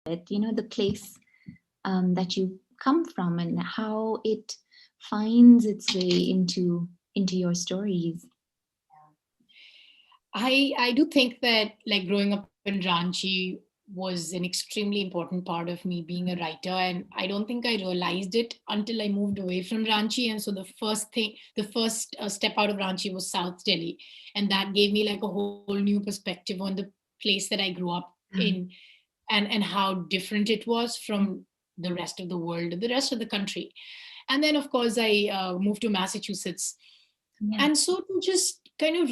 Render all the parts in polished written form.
the place that you come from and how it finds its way into your stories. I do think that like growing up in Ranchi was an extremely important part of me being a writer, and I don't think I realized it until I moved away from Ranchi. And so the first step out of Ranchi was South Delhi, and that gave me like a whole new perspective on the place that I grew up in, and how different it was from the rest of the world, the rest of the country. And then of course I moved to Massachusetts, Yeah. and so to just kind of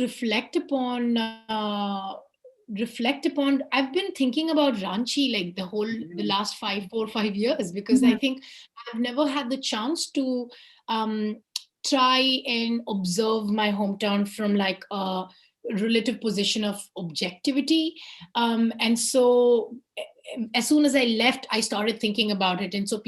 I've been thinking about Ranchi like the last 4 or 5 years, because I Yeah. think I've never had the chance to um, try and observe my hometown from like a relative position of objectivity. And so as soon as I left, I started thinking about it. And so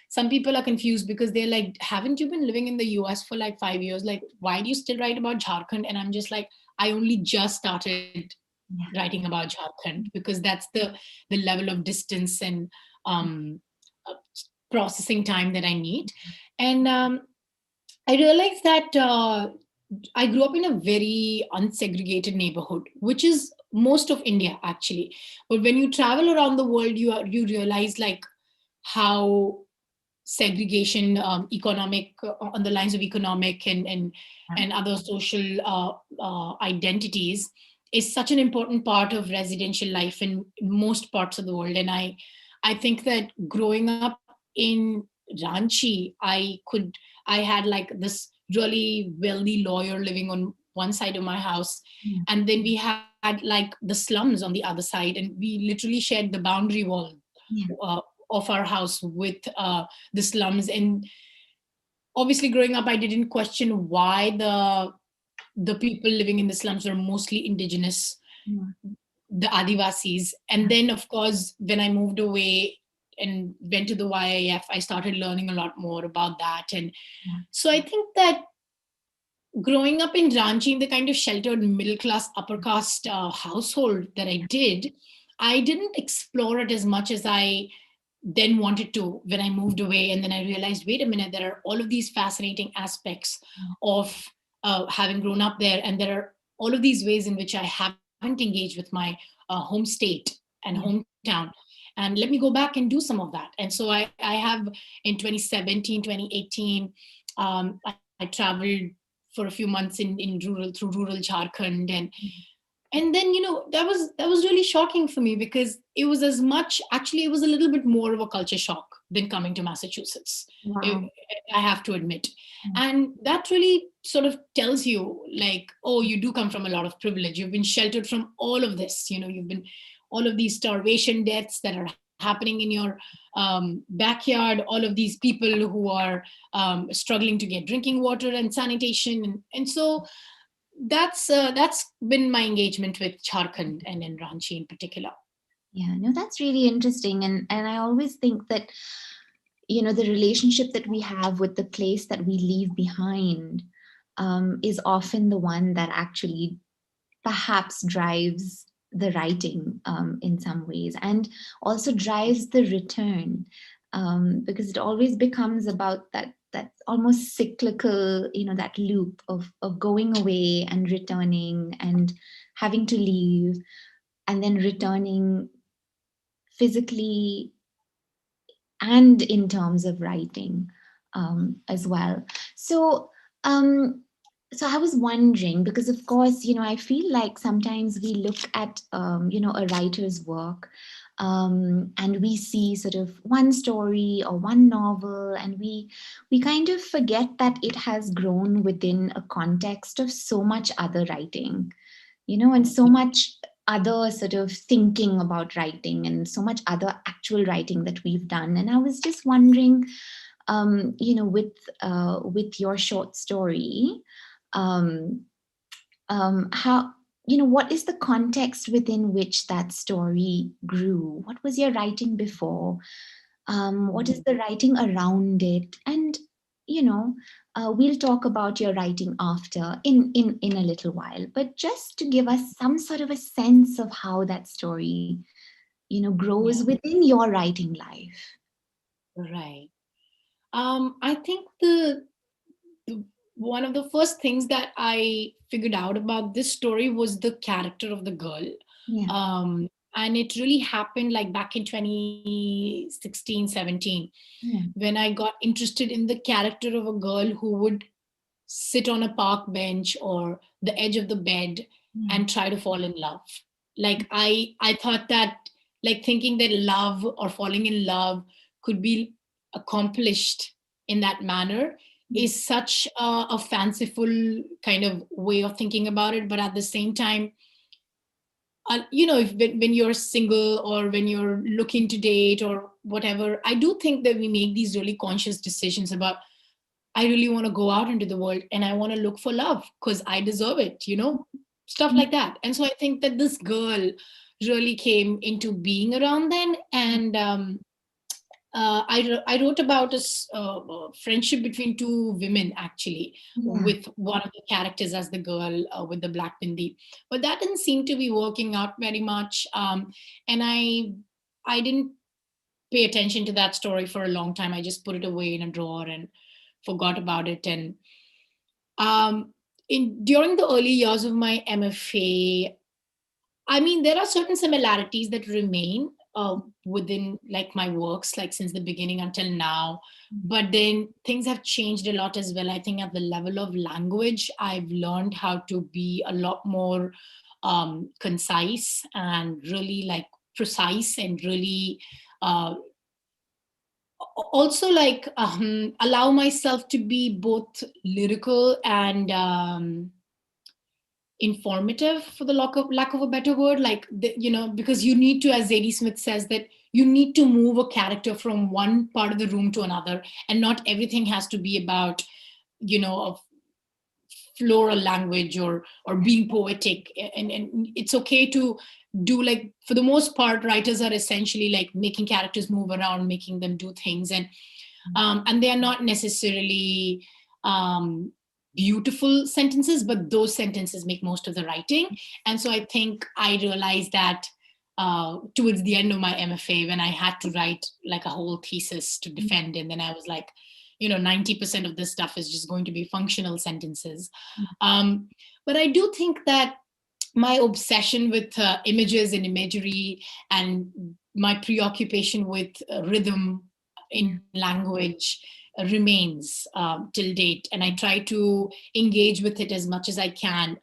some people are confused because they're like, haven't you been living in the US for like 5 years? Like, why do you still write about Jharkhand? And I'm just like, I only just started Yeah. writing about Jharkhand, because that's the level of distance and um, uh, processing time that I need. And I realized that I grew up in a very unsegregated neighborhood, which is most of India actually. But when you travel around the world, you realize like how segregation, economic on the lines of economic and other social identities, is such an important part of residential life in most parts of the world. And I think that growing up in Ranchi, I had like this really wealthy lawyer living on one side of my house, Yeah. and then we had like the slums on the other side, and we literally shared the boundary wall Yeah. uh, of our house with the slums. And obviously growing up, I didn't question why the people living in the slums were mostly indigenous, Yeah. the Adivasis. And then of course when I moved away and went to the YIF, I started learning a lot more about that. And Yeah. so I think that growing up in Ranchi, in the kind of sheltered middle class upper caste household that I did, I didn't explore it as much as I then wanted to when I moved away. And then I realized, wait a minute, there are all of these fascinating aspects of having grown up there. And there are all of these ways in which I haven't engaged with my home state and Yeah. hometown. And let me go back and do some of that. And so I have in 2017, 2018, I traveled for a few months through rural Jharkhand. And then that was really shocking for me, because it was as much, actually it was a little bit more of a culture shock than coming to Massachusetts. Wow. I I have to admit. And that really sort of tells you like, oh, you do come from a lot of privilege, you've been sheltered from all of this, you've been all of these starvation deaths that are happening in your backyard, all of these people who are struggling to get drinking water and sanitation. And so that's been my engagement with Jharkhand and in Ranchi in particular. Yeah, no, that's really interesting. And I always think that, the relationship that we have with the place that we leave behind is often the one that actually perhaps drives the writing in some ways, and also drives the return, because it always becomes about that almost cyclical, that loop of going away and returning and having to leave and then returning physically and in terms of writing as well. So, um, so I was wondering, because of course, I feel like sometimes we look at, a writer's work, and we see sort of one story or one novel, and we kind of forget that it has grown within a context of so much other writing, and so much other sort of thinking about writing and so much other actual writing that we've done. And I was just wondering, with your short story, um, how, what is the context within which that story grew? What was your writing before? What is the writing around it? And we'll talk about your writing after in a little while. But just to give us some sort of a sense of how that story grows Yeah. within your writing life? Right. I think the one of the first things that I figured out about this story was the character of the girl. Yeah. Um, and it really happened like back in 2016, 17, Yeah. when I got interested in the character of a girl who would sit on a park bench or the edge of the bed Yeah. and try to fall in love. Like I thought that, like, thinking that love or falling in love could be accomplished in that manner Yeah. is such a fanciful kind of way of thinking about it. But at the same time, if when you're single or when you're looking to date or whatever, I do think that we make these really conscious decisions about, I really want to go out into the world and I want to look for love because I deserve it, stuff Yeah. like that. And so I think that this girl really came into being around then. And I wrote about friendship between two women, actually, Yeah. with one of the characters as the girl with the black bindi. But that didn't seem to be working out very much. And I didn't pay attention to that story for a long time. I just put it away in a drawer and forgot about it. And um, during the early years of my MFA, I mean, there are certain similarities that remain within like my works, like since the beginning until now. But then things have changed a lot as well. I think at the level of language, I've learned how to be a lot more concise and really like precise and really uh, also like allow myself to be both lyrical and informative, for the lack of a better word, like because you need to, as Zadie Smith says, that you need to move a character from one part of the room to another, and not everything has to be about a floral language or being poetic. And it's okay to do, like, for the most part, writers are essentially like making characters move around, making them do things, and they are not necessarily um, beautiful sentences, but those sentences make most of the writing. And so I think I realized that towards the end of my MFA, when I had to write like a whole thesis to defend, and then I was like, 90% of this stuff is just going to be functional sentences. um, but I do think that my obsession with images and imagery, and my preoccupation with rhythm Yeah. in language remains till date. And I try to engage with it as much as I can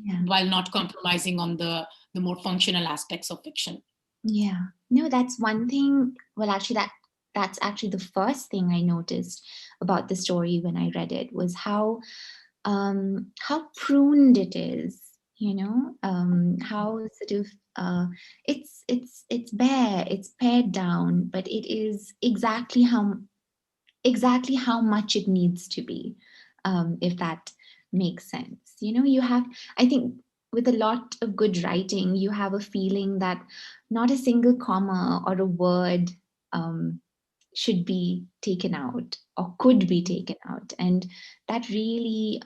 Yeah. while not compromising on the more functional aspects of fiction. Yeah. No, that's one thing. Well, actually, that's actually the first thing I noticed about the story when I read it, was how pruned it is. How sort of it's bare, it's pared down, but it is exactly how much it needs to be, if that makes sense. You have, I think, with a lot of good writing, you have a feeling that not a single comma or a word um, should be taken out or could be taken out. And that really,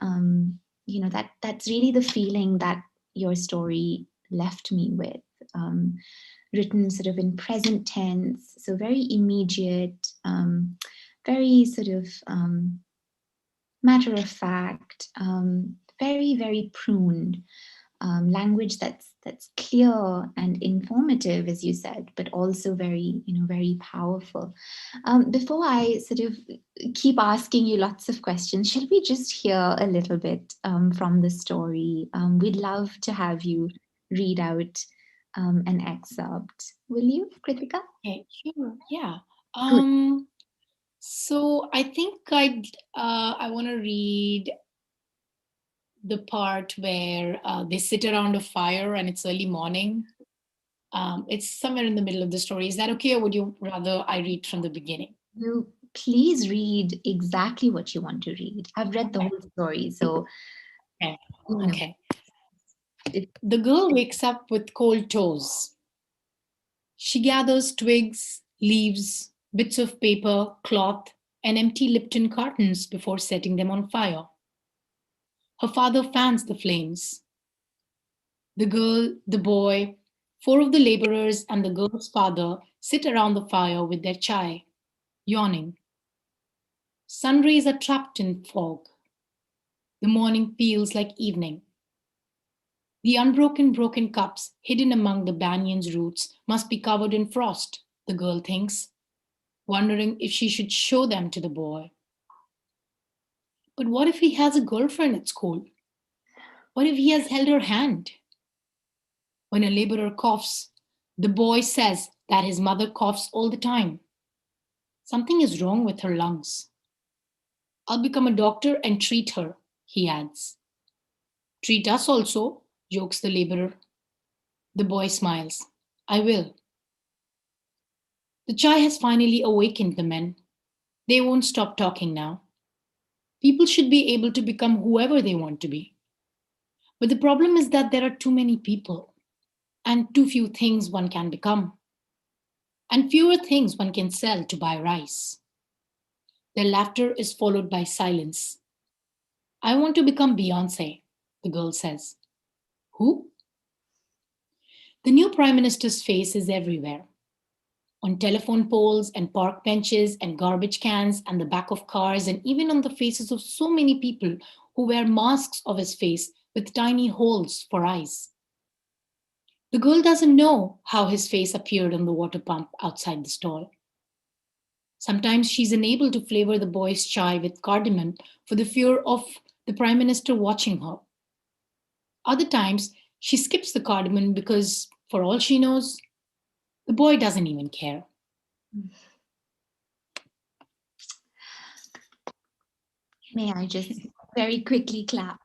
that's really the feeling that your story left me with. um, Written sort of in present tense, so very immediate, very sort of matter of fact, very, very pruned, language that's clear and informative, as you said, but also very, very powerful. Before I sort of keep asking you lots of questions, shall we just hear a little bit from the story? We'd love to have you read out an excerpt. Will you, Kritika? Okay, sure, yeah. Good. So I think I want to read the part where they sit around a fire and it's early morning. It's somewhere in the middle of the story. Is that okay, or would you rather I read from the beginning? You please read exactly what you want to read. I've read the Okay. whole story, so Okay. you know. Okay. It, The girl wakes up with cold toes. She gathers twigs, leaves, bits of paper, cloth, and empty Lipton cartons before setting them on fire. Her father fans the flames. The girl, the boy, Four of the laborers and the girl's father sit around the fire with their chai, yawning. Sun rays are trapped in fog. The morning feels like evening. The unbroken broken cups hidden among the banyan's roots must be covered in frost, the girl thinks, wondering if she should show them to the boy. But what if he has a girlfriend at school? What if he has held her hand? When a laborer coughs, the boy says that his mother coughs all the time. Something is wrong with her lungs. I'll become a doctor and treat her, he adds. Treat us also, jokes the laborer. The boy smiles. I will. The chai has finally awakened the men. They won't stop talking now. People should be able to become whoever they want to be. But the problem is that there are too many people and too few things one can become, and fewer things one can sell to buy rice. Their laughter is followed by silence. I want to become Beyonce, the girl says. Who? The new prime minister's face is everywhere, on telephone poles and park benches and garbage cans and the back of cars, and even on the faces of so many people who wear masks of his face with tiny holes for eyes. The girl doesn't know how his face appeared on the water pump outside the stall. Sometimes she's unable to flavor the boy's chai with cardamom for the fear of the prime minister watching her. Other times, she skips the cardamom because, for all she knows, the boy doesn't even care. May I just very quickly clap?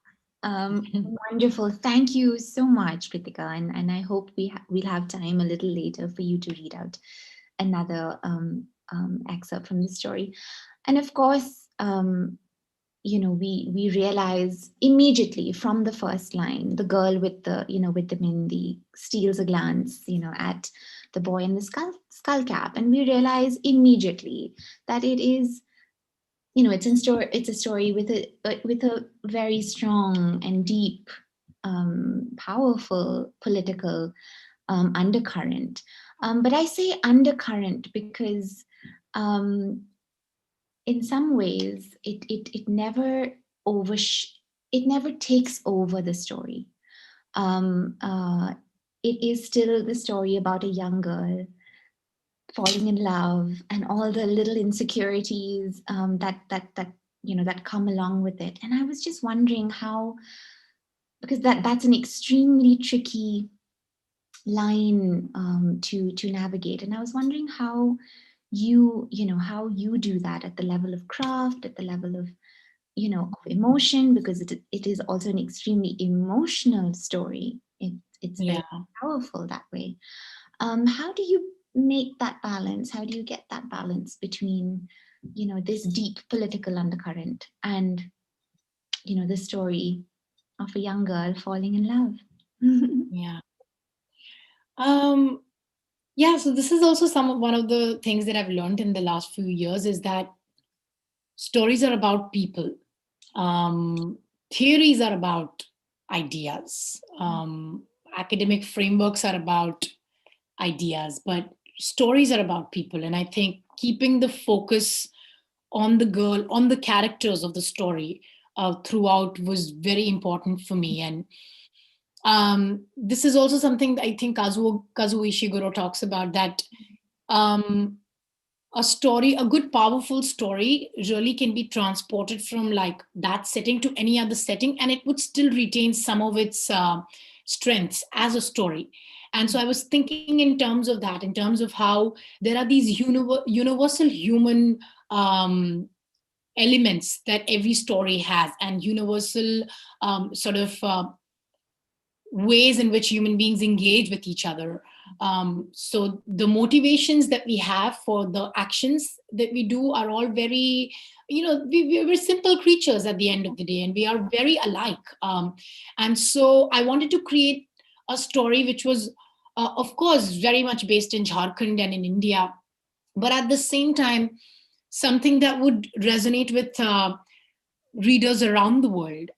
Wonderful. Thank you so much, Kritika. And I hope we'll have time a little later for you to read out another excerpt from the story. And of course, we realize immediately from the first line, the girl with with the Mindi steals a glance, at the boy in the skull cap, and we realize immediately that it is, it's a story with a very strong and deep, powerful political undercurrent. But I say undercurrent because in some ways it never it never takes over the story. It is still the story about a young girl falling in love and all the little insecurities that come along with it. And I was just wondering how, because that's an extremely tricky line to navigate, and I was wondering how how you do that at the level of craft, at the level of of emotion, because it is also an extremely emotional story. It's very Yeah. powerful that way. How do you make that balance? How do you get that balance between this deep political undercurrent and the story of a young girl falling in love? Yeah. Um, yeah, so this is also one of the things that I've learned in the last few years is that stories are about people. Theories are about ideas. Academic frameworks are about ideas, but stories are about people. And I think keeping the focus on the girl, on the characters of the story throughout was very important for me. And this is also something that I think Kazuo Ishiguro talks about, that um, a story, a good, powerful story really can be transported from like that setting to any other setting, and it would still retain some of its strengths as a story. And so I was thinking in terms of that, in terms of how there are these universal human elements that every story has, and universal sort of ways in which human beings engage with each other. So the motivations that we have for the actions that we do are all very, we're simple creatures at the end of the day, and we are very alike. And so I wanted to create a story which was, of course, very much based in Jharkhand and in India, but at the same time, something that would resonate readers around the world,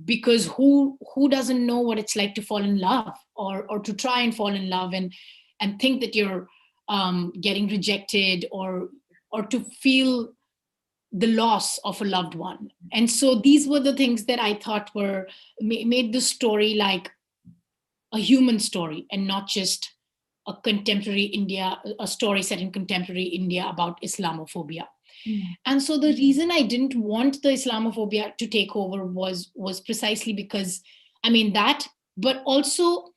because who doesn't know what it's like to fall in love, or to try and fall in love, and think that you're getting rejected, or to feel the loss of a loved one. And so these were the things that I thought were made the story like a human story, and not just a contemporary India, a story set in contemporary India about Islamophobia. Yeah. And so the reason I didn't want the Islamophobia to take over was precisely because, I mean, that, but also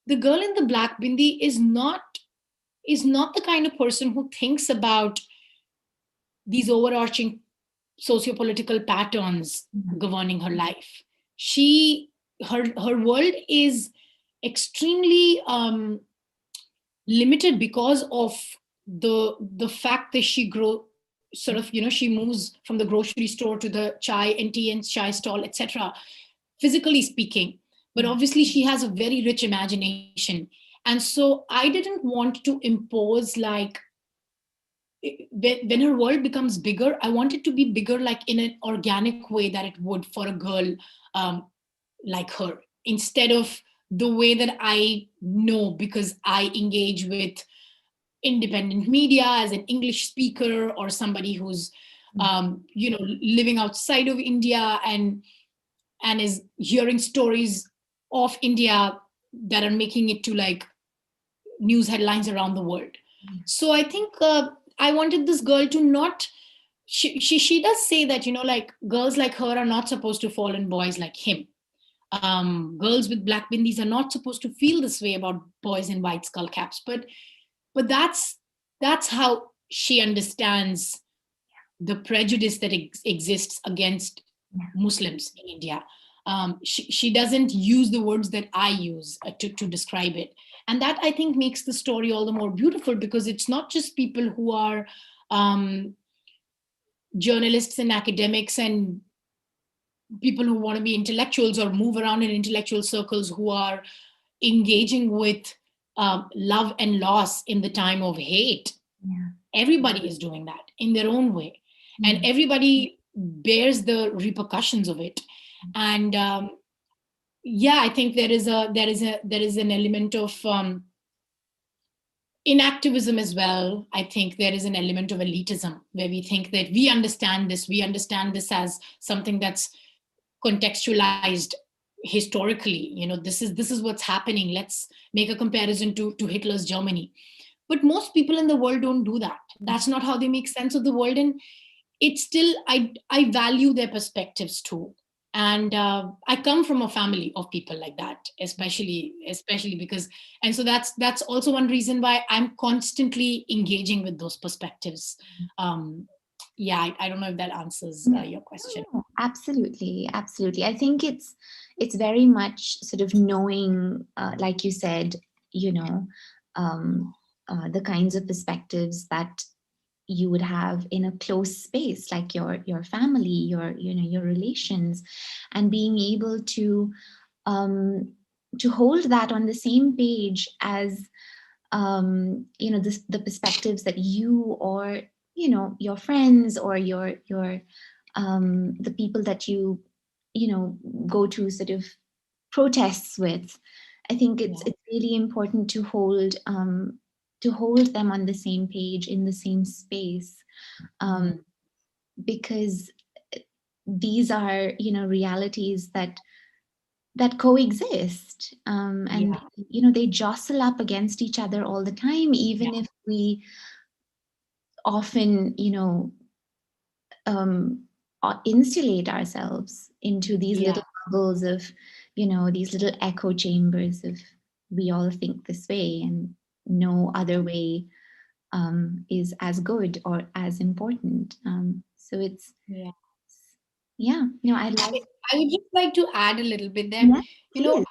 the girl in the black bindi is not the kind of person who thinks about these overarching socio-political patterns Yeah. governing her life. She her world is extremely limited because of the fact that she grow sort of, she moves from the grocery store to the chai and tea and chai stall, etc., physically speaking. But Yeah. obviously she has a very rich imagination. And so I didn't want to impose, like, when her world becomes bigger, I want it to be bigger like in an organic way that it would for a girl um, like her, instead of the way that I know, because I engage with independent media as an English speaker, or somebody who's living outside of India, and is hearing stories of India that are making it to, like, news headlines around the world. So I think I wanted this girl to not. She does say that, like, girls like her are not supposed to fall in boys like him. Girls with black bindis are not supposed to feel this way about boys in white skull caps. But that's how she understands the prejudice that exists against Muslims in India. She doesn't use the words that I use to describe it. And that, I think, makes the story all the more beautiful, because it's not just people who are um, journalists and academics and people who want to be intellectuals or move around in intellectual circles who are engaging with love and loss in the time of hate. Yeah. Everybody is doing that in their own way, and Yeah. everybody bears the repercussions of it. And yeah, I think there is an element of in activism as well. I think there is an element of elitism, where we think that we understand this as something that's contextualized historically. This is what's happening. Let's make a comparison to Hitler's Germany. But most people in the world don't do that. That's not how they make sense of the world. And it's still, I value their perspectives too. And I come from a family of people like that, especially because, and so that's also one reason why I'm constantly engaging with those perspectives. um yeah, I don't know if that answers Yeah. your question. No, absolutely, absolutely. I think it's very much sort of knowing, like you said, you know, um, the kinds of perspectives that you would have in a close space, like your family, your relations, and being able to hold that on the same page as the perspectives that you, or your friends, or your the people that you go to sort of protests with. I think it's Yeah, it's really important to hold them on the same page, in the same space, um, mm, because these are realities that coexist, and yeah, they jostle up against each other all the time, even yeah, if we often insulate ourselves into these little yeah, bubbles of these little echo chambers of, we all think this way, and no other way is as good or as important. So it's, yeah. yeah, no, I love. I would just like to add a little bit that, Yeah, please.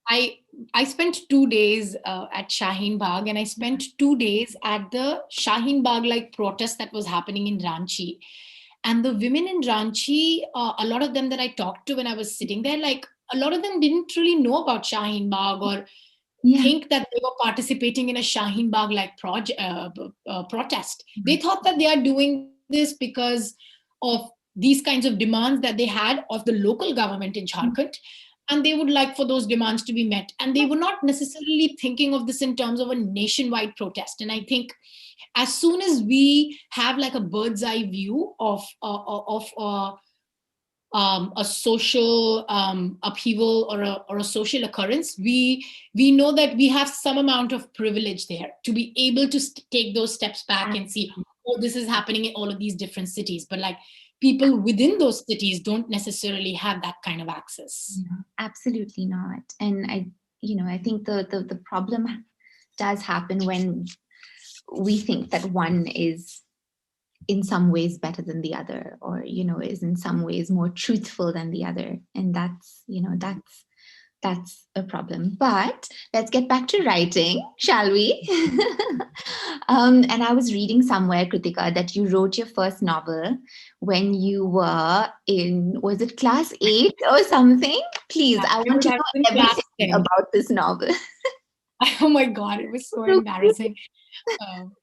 I I spent 2 days at Shaheen Bagh, and I spent 2 days at the Shaheen Bagh like protest that was happening in Ranchi. And the women in Ranchi, a lot of them that I talked to when I was sitting there, like, a lot of them didn't really know about Shaheen Bagh, or Yeah. think that they were participating in a Shaheen Bagh like protest. They thought that they are doing this because of these kinds of demands that they had of the local government in Jharkhand, and they would like for those demands to be met. And they were not necessarily thinking of this in terms of a nationwide protest. And I think as soon as we have like a bird's eye view of a social upheaval or a social occurrence, we know that we have some amount of privilege there to be able to take those steps back and see, oh, this is happening in all of these different cities. But like people within those cities don't necessarily have that kind of access. Yeah, absolutely not. And I think the problem does happen when we think that one is in some ways better than the other, or is in some ways more truthful than the other, and that's a problem. But let's get back to writing, shall we? And I was reading somewhere, Kritika, that you wrote your first novel when you were in, was it class 8 or something? Please, Yeah, I want to I was in know class everything 10. about this novel. Oh my God, it was so So cute. embarrassing. Um,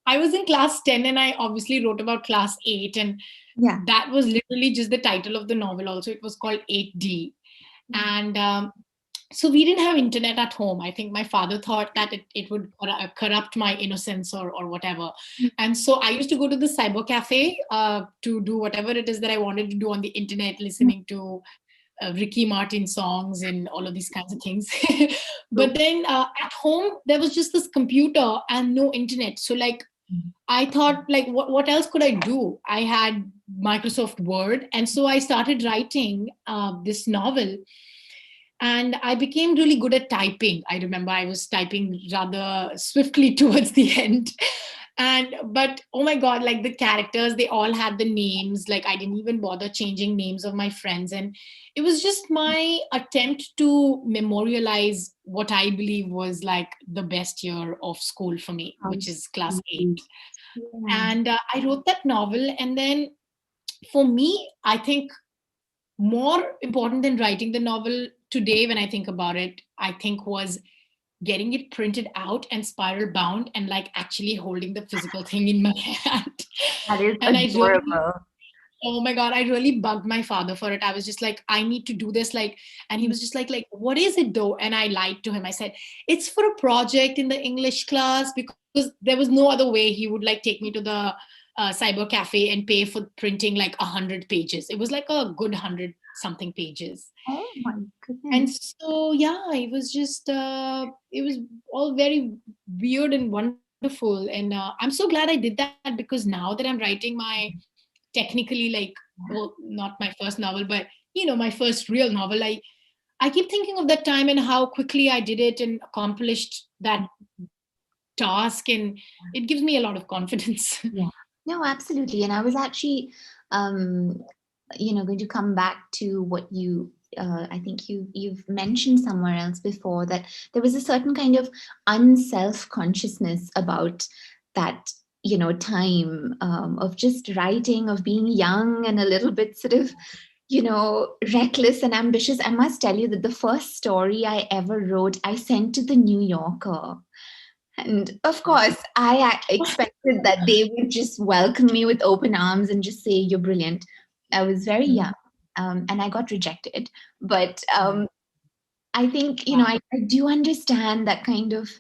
I was in class 10 and I obviously wrote about class 8. And Yeah. that was literally just the title of the novel. Also, it was called 8D. And so we didn't have internet at home. I think my father thought that it would corrupt my innocence or whatever. And so I used to go to the cyber cafe to do whatever it is that I wanted to do on the internet, listening to Ricky Martin songs and all of these kinds of things. But then at home, there was just this computer and no internet. So like, I thought like, what else could I do? I had Microsoft Word. And so I started writing this novel, and I became really good at typing. I remember I was typing rather swiftly towards the end. And but oh my God, like the characters, they all had the names. Like I didn't even bother changing names of my friends. And it was just my attempt to memorialize what I believe was like the best year of school for me, How which is class 8. sweet. Yeah. And I wrote that novel. And then for me, I think more important than writing the novel today, when I think about it, I think was getting it printed out and spiral bound and like actually holding the physical thing in my hand. That is And I really, adorable. oh my God, I really bugged my father for it. I was just like, I need to do this. Like, and he was just like, what is it though? And I lied to him. I said, it's for a project in the English class, because there was no other way he would like take me to the cyber cafe and pay for printing like 100 pages. It was like a good 100 something pages. Oh my And goodness. so yeah, it was just it was all very weird and wonderful. And I'm so glad I did that, because now that I'm writing my technically like, well, not my first novel, but my first real novel, I keep thinking of that time and how quickly I did it and accomplished that task, and it gives me a lot of confidence. Yeah. No, absolutely. And I was actually, um, going to come back to what I think you've mentioned somewhere else before, that there was a certain kind of unself consciousness about that, time of just writing, of being young and a little bit sort of, reckless and ambitious. I must tell you that the first story I ever wrote, I sent to the New Yorker. And of course, I expected that they would just welcome me with open arms and just say, "You're brilliant." I was very young, and I got rejected. But I think I do understand that kind of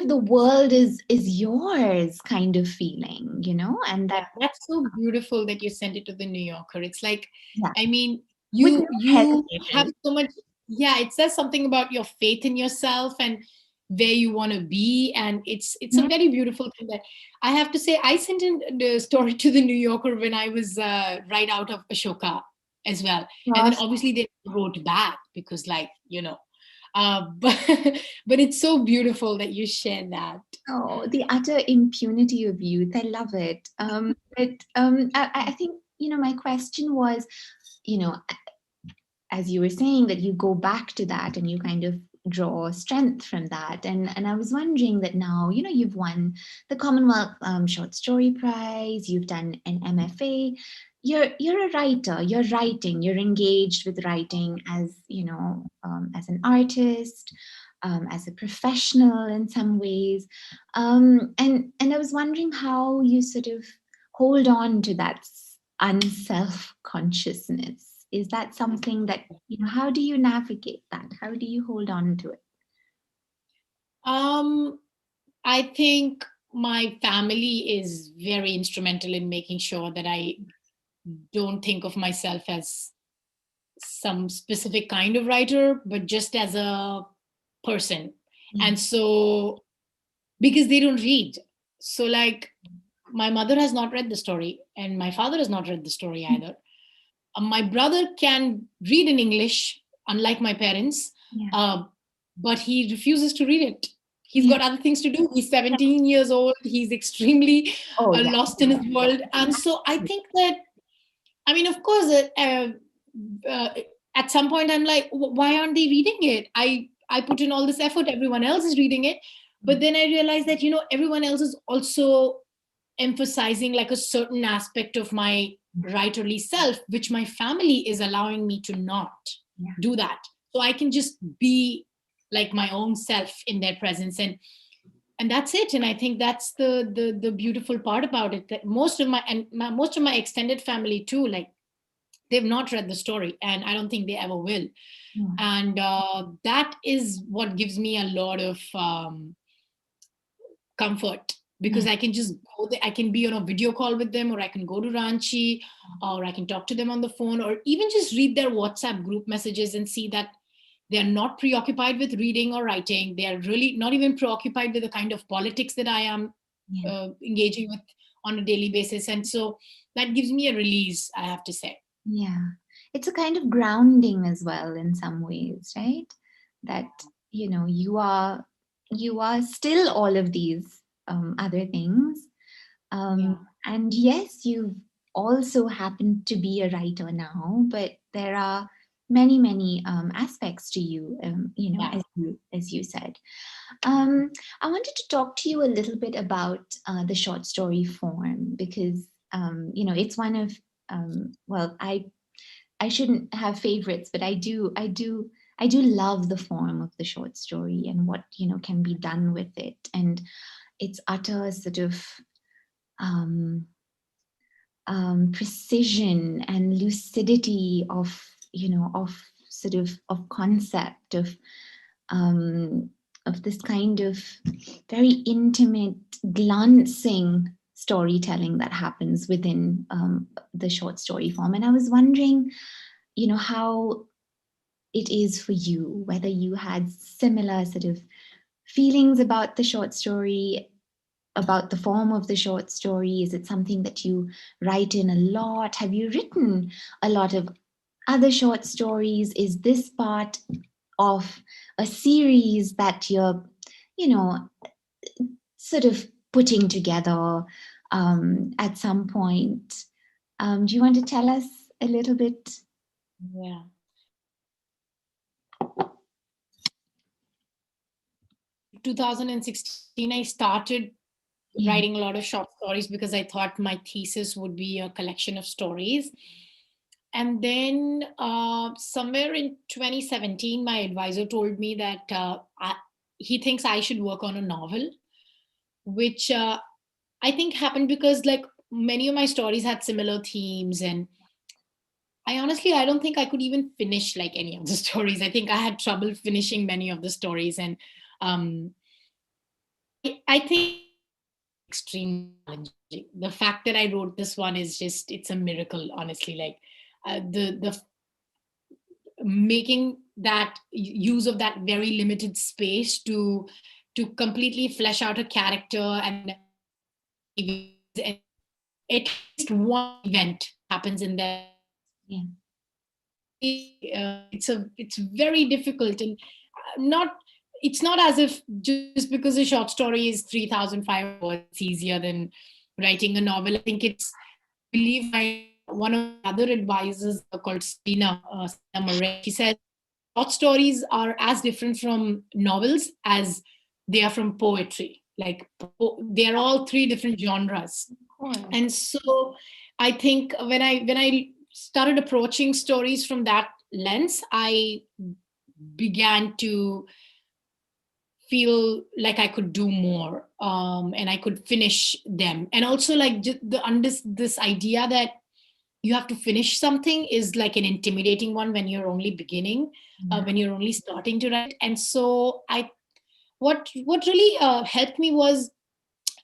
the world is yours kind of feeling, and Yeah, that, that's so beautiful that you sent it to the New Yorker. It's like, yeah, I mean, with no you have hesitation. so much. Yeah, it says something about your faith in yourself and where you want to be, and it's a Mhm. very beautiful thing. That I have to say, I sent in the story to the New Yorker when I was right out of Ashoka as well, and then Gosh, obviously they wrote back because, like, but but it's so beautiful that you shared that. oh, the utter impunity of youth. I love it. But I think, my question was, you know, as you were saying, that you go back to that and you kind of draw strength from that. And I was wondering that now, you've won the Commonwealth Short Story Prize, you've done an MFA, you're a writer, you're writing, you're engaged with writing as, as an artist, as a professional in some ways. And I was wondering how you sort of hold on to that unself consciousness? Is that something that, how do you navigate that? How do you hold on to it? Um, I think my family is very instrumental in making sure that I don't think of myself as some specific kind of writer, but just as a person. Yeah. And so, because they don't read. So, like, my mother has not read the story, and my father has not read the story either. My brother can read in English, unlike my parents, Yeah. uh, but he refuses to read it. He's Yeah. got other things to do. He's 17 years old. He's extremely Oh, yeah. lost in his world. And so I think that, I mean, of course, uh, at some point I'm like, why aren't they reading it? I put in all this effort. Everyone else is reading it. But then I realized that, everyone else is also emphasizing like a certain aspect of my writerly self, which my family is allowing me to not Yeah. do that. So I can just be like my own self in their presence, and that's it. And I think that's the beautiful part about it, that most of my extended family too, like, they've not read the story, and I don't think they ever will. Yeah. And that is what gives me a lot of comfort, because Yeah. I can just go there. I can be on a video call with them, or I can go to Ranchi, or I can talk to them on the phone, or even just read their WhatsApp group messages and see that they're not preoccupied with reading or writing. They are really not even preoccupied with the kind of politics that I am Yeah. engaging with on a daily basis. And so that gives me a release, I have to say. Yeah. It's a kind of grounding as well in some ways, right? That, you are still all of these other things. Yeah. And yes, you also happen to be a writer now, but there are many, many aspects to you, Yeah. as you said. Um, I wanted to talk to you a little bit about the short story form because it's one of well, I shouldn't have favorites, but I do love the form of the short story and what can be done with it, and its utter sort of um, precision and lucidity of sort of concept of this kind of very intimate glancing storytelling that happens within the short story form. And I was wondering how it is for you, whether you had similar sort of feelings about the short story, about the form of the short story. Is it something that you write in a lot? Have you written a lot of other short stories? Is this part of a series that you're, you know, sort of putting together at some point? Do you want to tell us a little bit? Yeah. 2016, I started Yeah. writing a lot of short stories because I thought my thesis would be a collection of stories. And then somewhere in 2017, my advisor told me that he thinks I should work on a novel, which I think happened because, like, many of my stories had similar themes. And I don't think I could even finish like any of the stories. I think I had trouble finishing many of the stories. And um, I think extremely challenging. The fact that I wrote this one is just, it's a miracle, honestly. Like, the making that use of that very limited space to completely flesh out a character, and at least one event happens in there. Yeah. It's very difficult, and not it's not as if just because a short story is 3,500 words it's easier than writing a novel. I think it's, I believe, my one of the other advisors called Sina Murray, she said short stories are as different from novels as they are from poetry. Like, they're all three different genres. And so I think when I started approaching stories from that lens, I began to feel like I could do more, and I could finish them. And also, like, just this idea that you have to finish something is like an intimidating one when you're only beginning, Yeah. when you're only starting to write. And so what really helped me was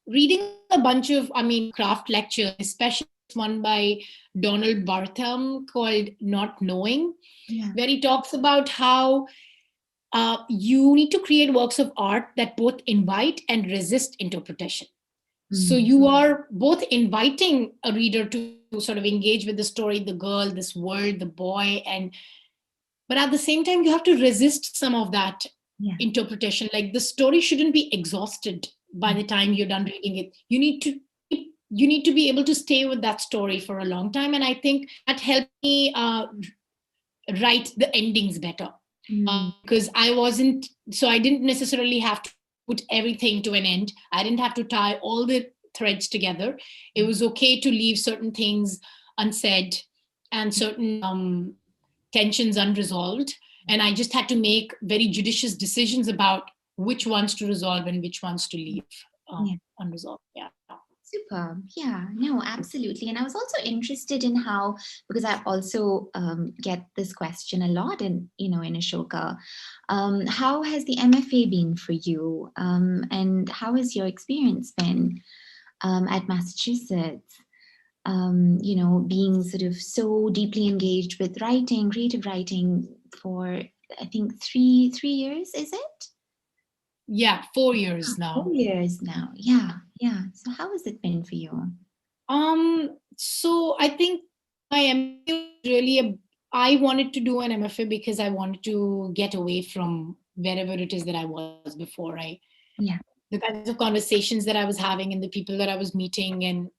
reading a bunch of, I mean, craft lectures, especially one by Donald Bartham called Not Knowing, Yeah. where he talks about how you need to create works of art that both invite and resist interpretation. So Mm. you are both inviting a reader to sort of engage with the story, the girl, this world, the boy, and but at the same time you have to resist some of that Yeah. interpretation. Like the story shouldn't be exhausted by the time you're done reading it. You need to be able to stay with that story for a long time, and I think that helped me write the endings better, Mm. because I didn't necessarily have to put everything to an end. I didn't have to tie all the threads together. It was okay to leave certain things unsaid and certain tensions unresolved. And I just had to make very judicious decisions about which ones to resolve and which ones to leave Yeah. unresolved. Yeah. Superb. Yeah, no, absolutely. And I was also interested in how, because I also get this question a lot in Ashoka. How has the MFA been for you? And how has your experience been at Massachusetts? Being sort of so deeply engaged with writing, creative writing for, I think, three years, is it? Yeah, 4 years Four now. years now. Yeah, yeah. So how has it been for you? So I think my MFA was really I wanted to do an MFA because I wanted to get away from wherever it is that I was before. Yeah. The kinds of conversations that I was having and the people that I was meeting, and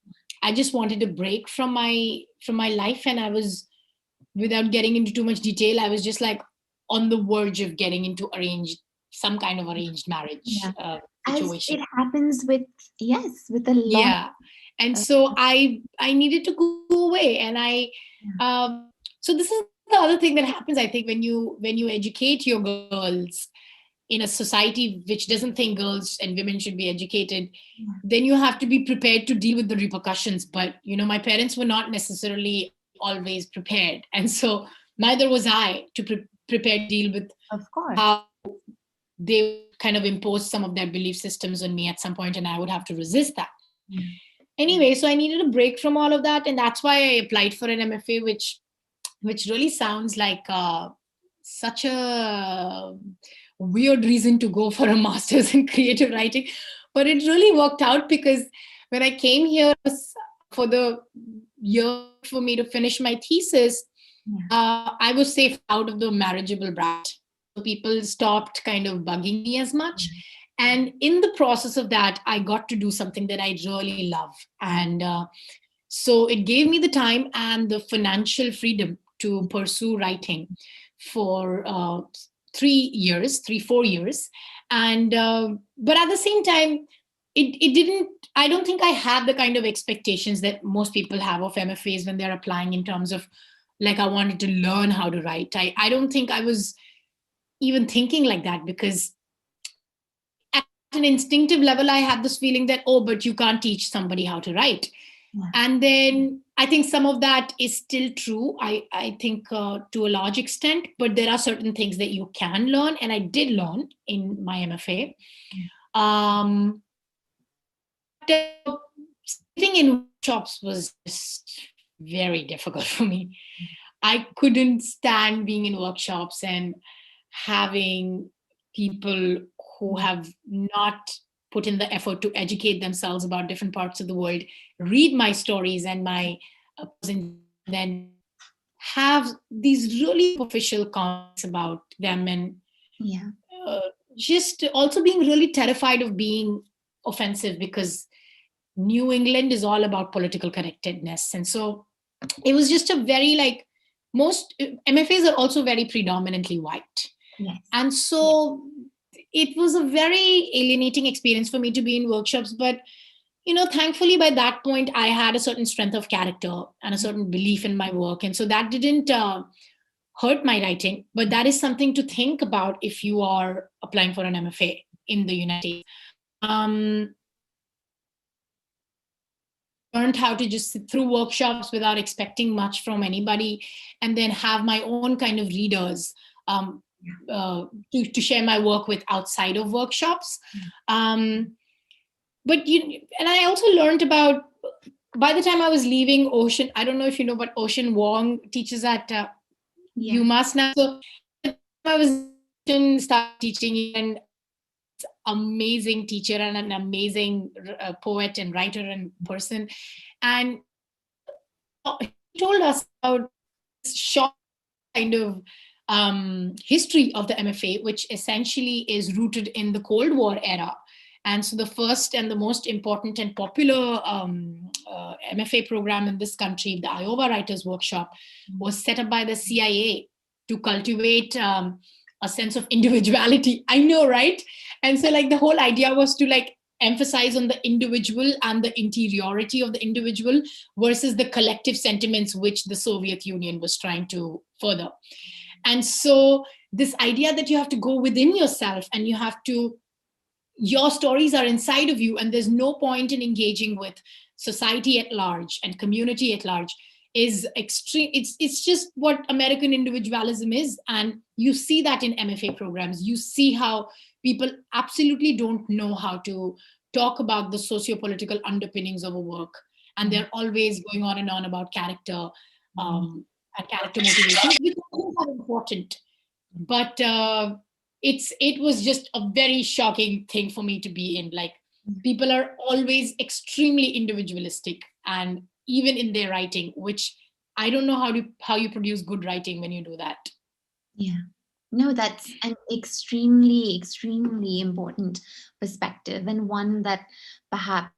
I just wanted a break from my life. And I was, without getting into too much detail, I was just like on the verge of getting into some kind of arranged marriage Yeah. As situation. it happens with, yes, with a lot. Yeah. And Of, so I needed to go away, and so this is the other thing that happens, I think, when you educate your girls in a society which doesn't think girls and women should be educated, yeah. then you have to be prepared to deal with the repercussions. But my parents were not necessarily always prepared, and so neither was I to prepare to deal with Of course. how they would kind of impose some of their belief systems on me at some point, and I would have to resist that. Yeah. Anyway, so I needed a break from all of that, and that's why I applied for an MFA, which really sounds like such a weird reason to go for a master's in creative writing. But it really worked out, because when I came here for the year for me to finish my thesis, Yeah. I was safe out of the marriageable bracket. So people stopped kind of bugging me as much. And in the process of that, I got to do something that I really love. And so it gave me the time and the financial freedom to pursue writing for 3 years, 4 years. And but at the same time, it didn't, I don't think I had the kind of expectations that most people have of MFAs when they're applying, in terms of like, I wanted to learn how to write. I don't think I was even thinking like that, because at an instinctive level, I had this feeling that, oh, but you can't teach somebody how to write. Yeah. And then I think some of that is still true. I think to a large extent, but there are certain things that you can learn, and I did learn in my MFA. Um, but sitting in workshops was just very difficult for me. I couldn't stand being in workshops and having people who have not put in the effort to educate themselves about different parts of the world read my stories and my presentations, and then have these really superficial comments about them, and Yeah. uh, just also being really terrified of being offensive, because New England is all about political correctness. And so it was just a very, like, most MFAs are also very predominantly white. Yes. And so it was a very alienating experience for me to be in workshops. But, thankfully by that point, I had a certain strength of character and a certain belief in my work. And so that didn't hurt my writing. But that is something to think about if you are applying for an MFA in the United States. Um, learned how to just sit through workshops without expecting much from anybody, and then have my own kind of readers to share my work with outside of workshops. But and I also learned about, by the time I was leaving Ocean, I don't know if you know, but Ocean Wong teaches at UMass now. So I was start teaching, and amazing teacher and an amazing poet and writer and person. And he told us about short kind of history of the MFA, which essentially is rooted in the Cold War era. And so the first and the most important and popular MFA program in this country, the Iowa Writers Workshop, was set up by the CIA to cultivate a sense of individuality. I know, right? And so like the whole idea was to like emphasize on the individual and the interiority of the individual versus the collective sentiments which the Soviet Union was trying to further. And so this idea that you have to go within yourself and you have to, your stories are inside of you and there's no point in engaging with society at large and community at large is extreme. It's just what American individualism is. And you see that in MFA programs. You see how people absolutely don't know how to talk about the socio-political underpinnings of a work. And they're always going on and on about character and character motivations, which are important. But it was just a very shocking thing for me to be in. Like, people are always extremely individualistic, and even in their writing, which I don't know how you produce good writing when you do that. Yeah. No, that's an extremely, extremely important perspective, and one that perhaps,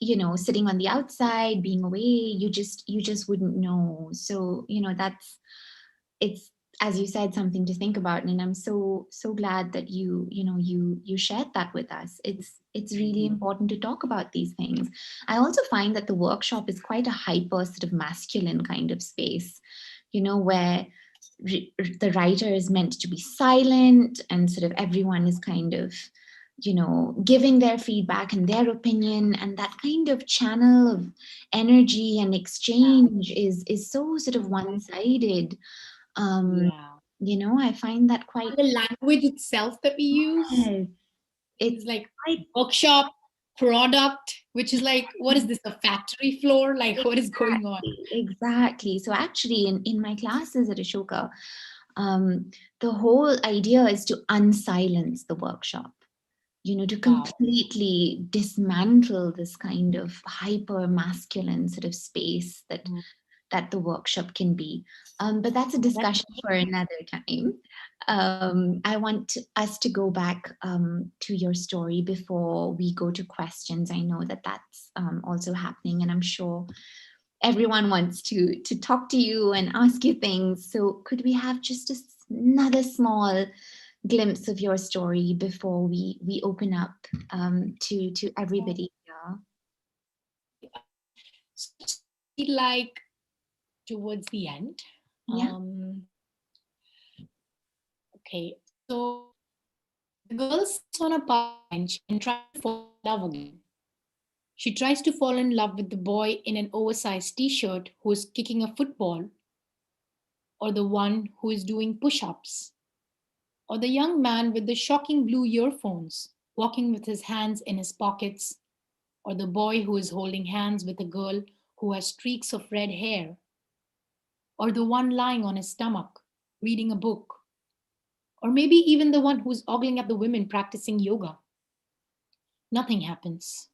sitting on the outside, being away, you just wouldn't know. So, it's, as you said, something to think about. And I'm so glad that you shared that with us. It's really important to talk about these things. I also find that the workshop is quite a hyper sort of masculine kind of space, where the writer is meant to be silent and sort of everyone is kind of giving their feedback and their opinion, and that kind of channel of energy and exchange is so sort of one-sided. I find that quite, the language itself that we use it's is like quite, workshop, product, which is like, what is this, a factory floor? Like, what is going on? exactly. So actually in my classes at Ashoka, the whole idea is to unsilence the workshop, to completely dismantle this kind of hyper masculine sort of space that the workshop can be. But that's a discussion for another time. I want us to go back to your story before we go to questions. I know that that's also happening, and I'm sure everyone wants to talk to you and ask you things. So could we have just another small glimpse of your story before we open up to everybody here? Like towards the end. Yeah. Okay, so the girl sits on a park bench and tries to fall in love again. She tries to fall in love with the boy in an oversized t-shirt who is kicking a football, or the one who is doing push-ups, or the young man with the shocking blue earphones walking with his hands in his pockets, or the boy who is holding hands with a girl who has streaks of red hair, or the one lying on his stomach reading a book, or maybe even the one who's ogling at the women practicing yoga. Nothing happens.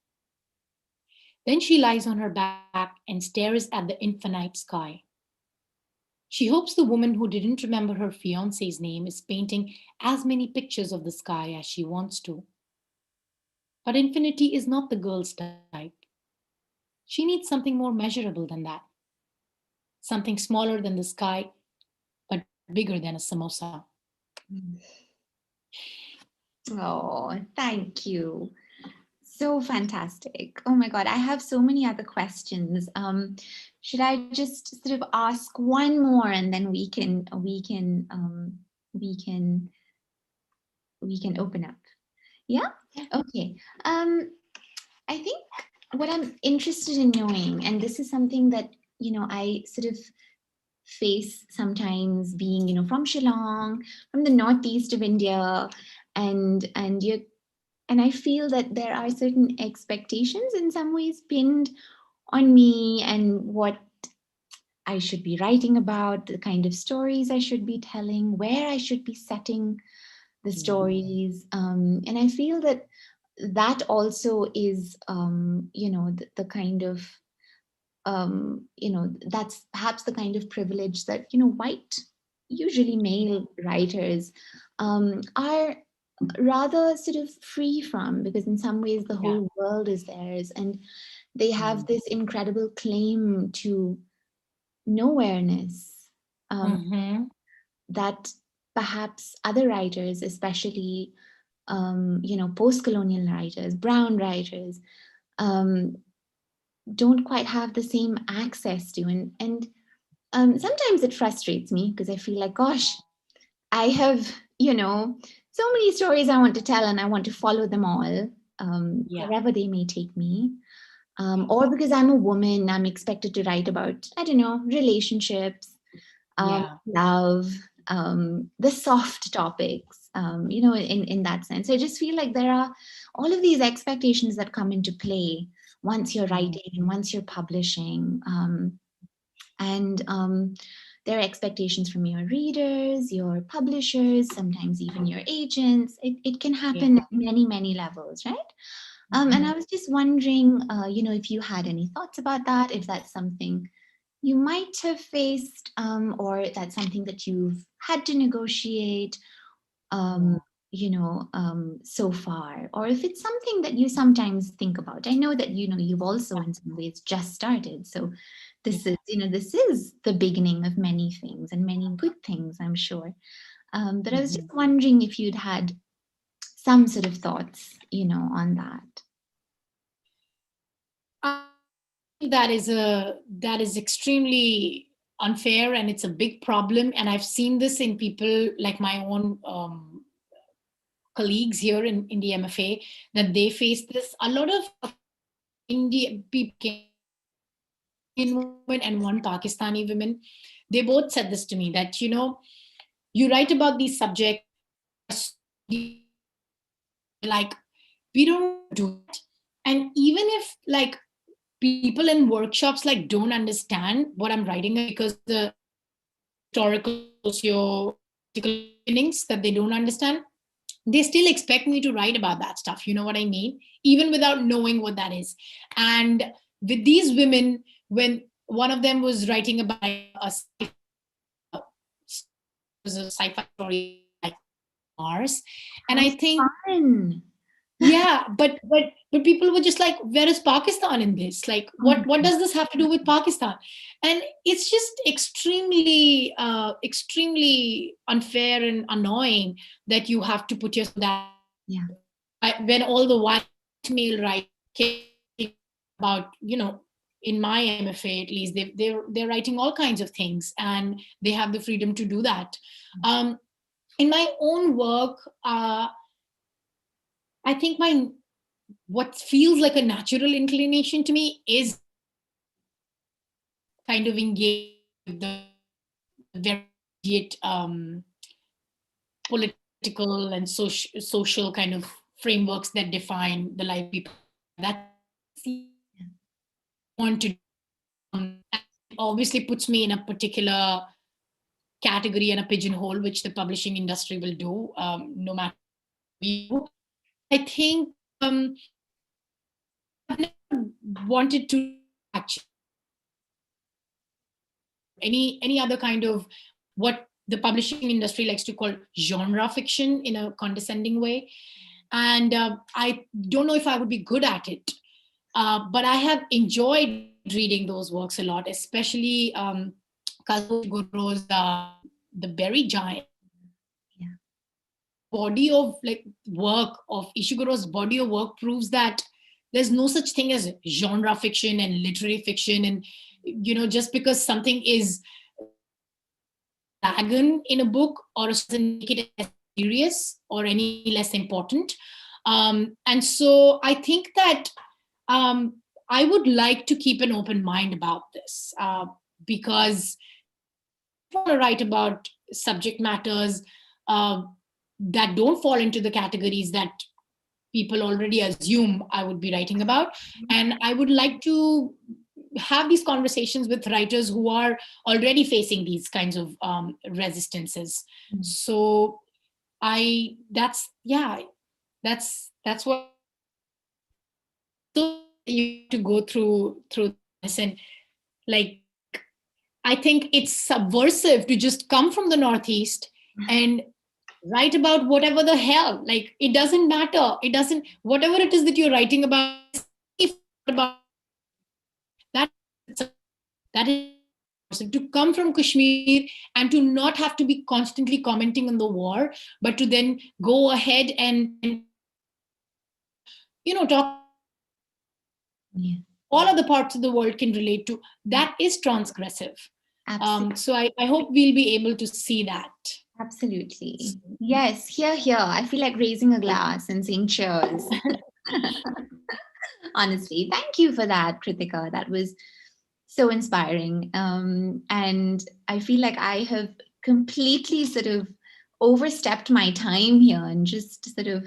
Then she lies on her back and stares at the infinite sky. She hopes the woman who didn't remember her fiance's name is painting as many pictures of the sky as she wants to. But infinity is not the girl's type. She needs something more measurable than that. Something smaller than the sky, but bigger than a samosa. Oh, thank you. So fantastic. Oh my God, I have so many other questions. Should I just sort of ask one more and then we can open up? Yeah. Okay. I think what I'm interested in knowing, and this is something that, I sort of face sometimes, being, from Shillong, from the northeast of India, and I feel that there are certain expectations in some ways pinned on me, and what I should be writing about, the kind of stories I should be telling, where I should be setting the Yeah. stories. And I feel that that also is, the kind of, that's perhaps the kind of privilege that, white, usually male writers are rather sort of free from, because in some ways the Yeah. whole world is theirs, and they have Mm. this incredible claim to nowhereness, Mm-hmm. that perhaps other writers, especially post-colonial writers, brown writers, um, don't quite have the same access to. And sometimes it frustrates me, because I feel like, gosh, I have, so many stories I want to tell, and I want to follow them all, Yeah. wherever they may take me. Or because I'm a woman, I'm expected to write about, I don't know, relationships, Yeah. love, the soft topics, in that sense. So I just feel like there are all of these expectations that come into play once you're Mm. writing and once you're publishing. And there are expectations from your readers, your publishers, sometimes even your agents. It can Yeah. happen at many, many levels, right? And Mhm. I was just wondering, if you had any thoughts about that, if that's something you might have faced, or that's something that you've had to negotiate, um, Yeah. so far, or if it's something that you sometimes think about. I know that, you've also in some ways just started. So Yeah. this is the beginning of many things, and many good things, I'm sure. But I was just Mhm. wondering if you'd had some sort of thoughts, on that. That is extremely unfair, and it's a big problem. And I've seen this in people like my own colleagues here in the MFA, that they face this. A lot of Indian people, Indian women and one Pakistani woman, they both said this to me, that you write about these subjects, like, we don't do it. And even if, like, people in workshops like don't understand what I'm writing, because the historical socio meanings that they don't understand, they still expect me to write about that stuff, you know what I mean, even without knowing what that is. And with these women, when one of them was writing about a sci-fi story like Mars, and How I think, fun! yeah, but people were just like, where is Pakistan in this? Like, Oh, what does this have to do with Pakistan? And it's just extremely unfair and annoying that you have to put yourself that, yeah. when all the white male right about, in my MFA at least, they're writing all kinds of things, and they have the freedom to do that. um in my own work, I think what feels like a natural inclination to me is kind of engage with the very immediate, political and social kind of frameworks that define the life people. That want to, and it obviously puts me in a particular category and a pigeonhole, which the publishing industry will do, no matter what we do. I think, I've never wanted to actually any other kind of what the publishing industry likes to call genre fiction in a condescending way. And I don't know if I would be good at it, but I have enjoyed reading those works a lot, especially Kazuo Ishiguro's The Berry Giant. Yeah. Body of like work of Ishiguro's body of work proves that there's no such thing as genre fiction and literary fiction. And just because something is dragon in a book or doesn't make it less serious or any less important. And so I think that, um, I would like to keep an open mind about this, because I want to write about subject matters uh, that don't fall into the categories that people already assume I would be writing about. And I would like to have these conversations with writers who are already facing these kinds of resistances. So yeah, that's what so you have to go through this. And like, I think it's subversive to just come from the Northeast and write about whatever the hell. Like, it doesn't matter. It doesn't, whatever it is that you're writing about, if about that, that is subversive. To come from Kashmir and to not have to be constantly commenting on the war, but to then go ahead and talk Yeah. all other parts of the world can relate to, that is transgressive. Absolutely. So I hope we'll be able to see that. Absolutely. Yes, here. I feel like raising a glass and saying cheers. Honestly, thank you for that, Kritika. That was so inspiring. And I feel like I have completely sort of overstepped my time here and just sort of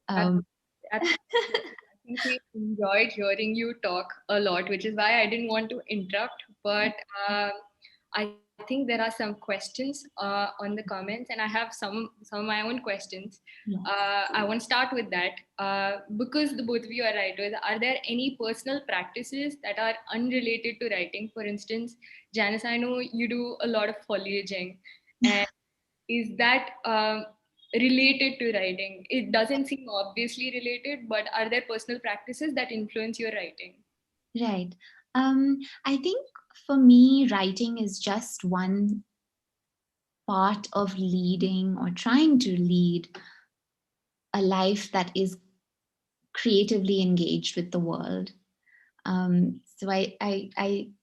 That's, um, that's I think we enjoyed hearing you talk a lot, which is why I didn't want to interrupt. But I think there are some questions on the comments, and I have some of my own questions. I want to start with that because the both of you are writers. Are there any personal practices that are unrelated to writing? For instance, Janice, I know you do a lot of foliaging, and is that related to writing? It doesn't seem obviously related, but are there personal practices that influence your writing? right. I think for me, writing is just one part of leading or trying to lead a life that is creatively engaged with the world. So I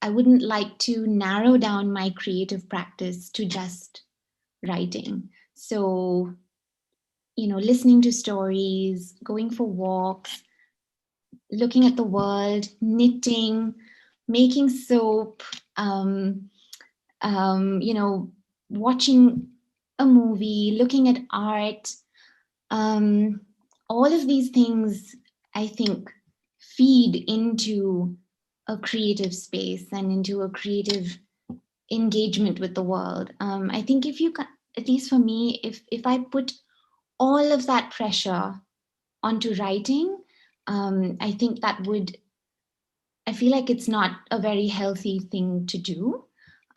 wouldn't like to narrow down my creative practice to just writing. So, listening to stories, going for walks, looking at the world, knitting, making soap, um, you know, watching a movie, looking at art, um, all of these things, I think, feed into a creative space and into a creative engagement with the world. I think if you, at least for me, if I put all of that pressure onto writing, I think that would, I feel like it's not a very healthy thing to do.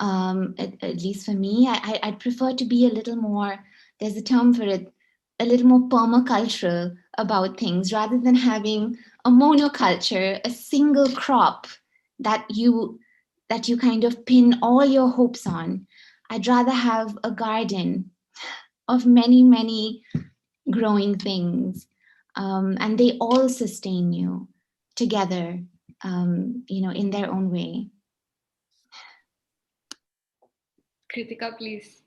At least for me, I'd prefer to be a little more, there's a term for it, a little more permacultural about things rather than having a monoculture, a single crop that you kind of pin all your hopes on. I'd rather have a garden of many growing things, and they all sustain you together, in their own way. Kritika, please.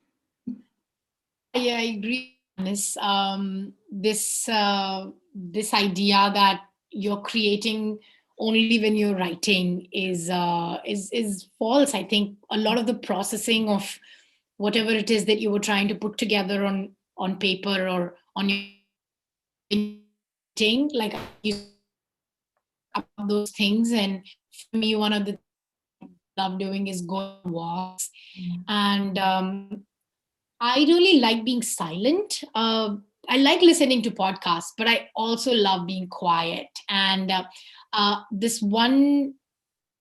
Yeah, I agree on this. This idea that you're creating only when you're writing is false. I think a lot of the processing of whatever it is that you were trying to put together on paper or on your writing, like you about those things. And for me, one of the things I love doing is going on walks, and I really like being silent. I like listening to podcasts, but I also love being quiet. And this one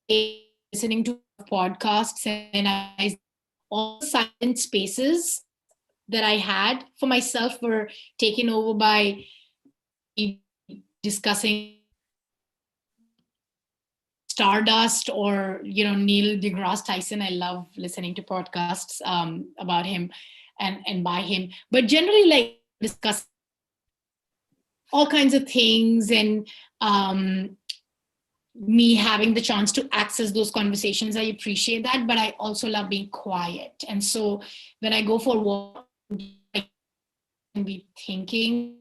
day, listening to podcasts, and I realized all the silent spaces that I had for myself were taken over by discussing Stardust or Neil deGrasse Tyson. I love listening to podcasts about him and by him, but generally like discuss all kinds of things, and me having the chance to access those conversations, I appreciate that. But I also love being quiet, and so when I go for a walk, I can be thinking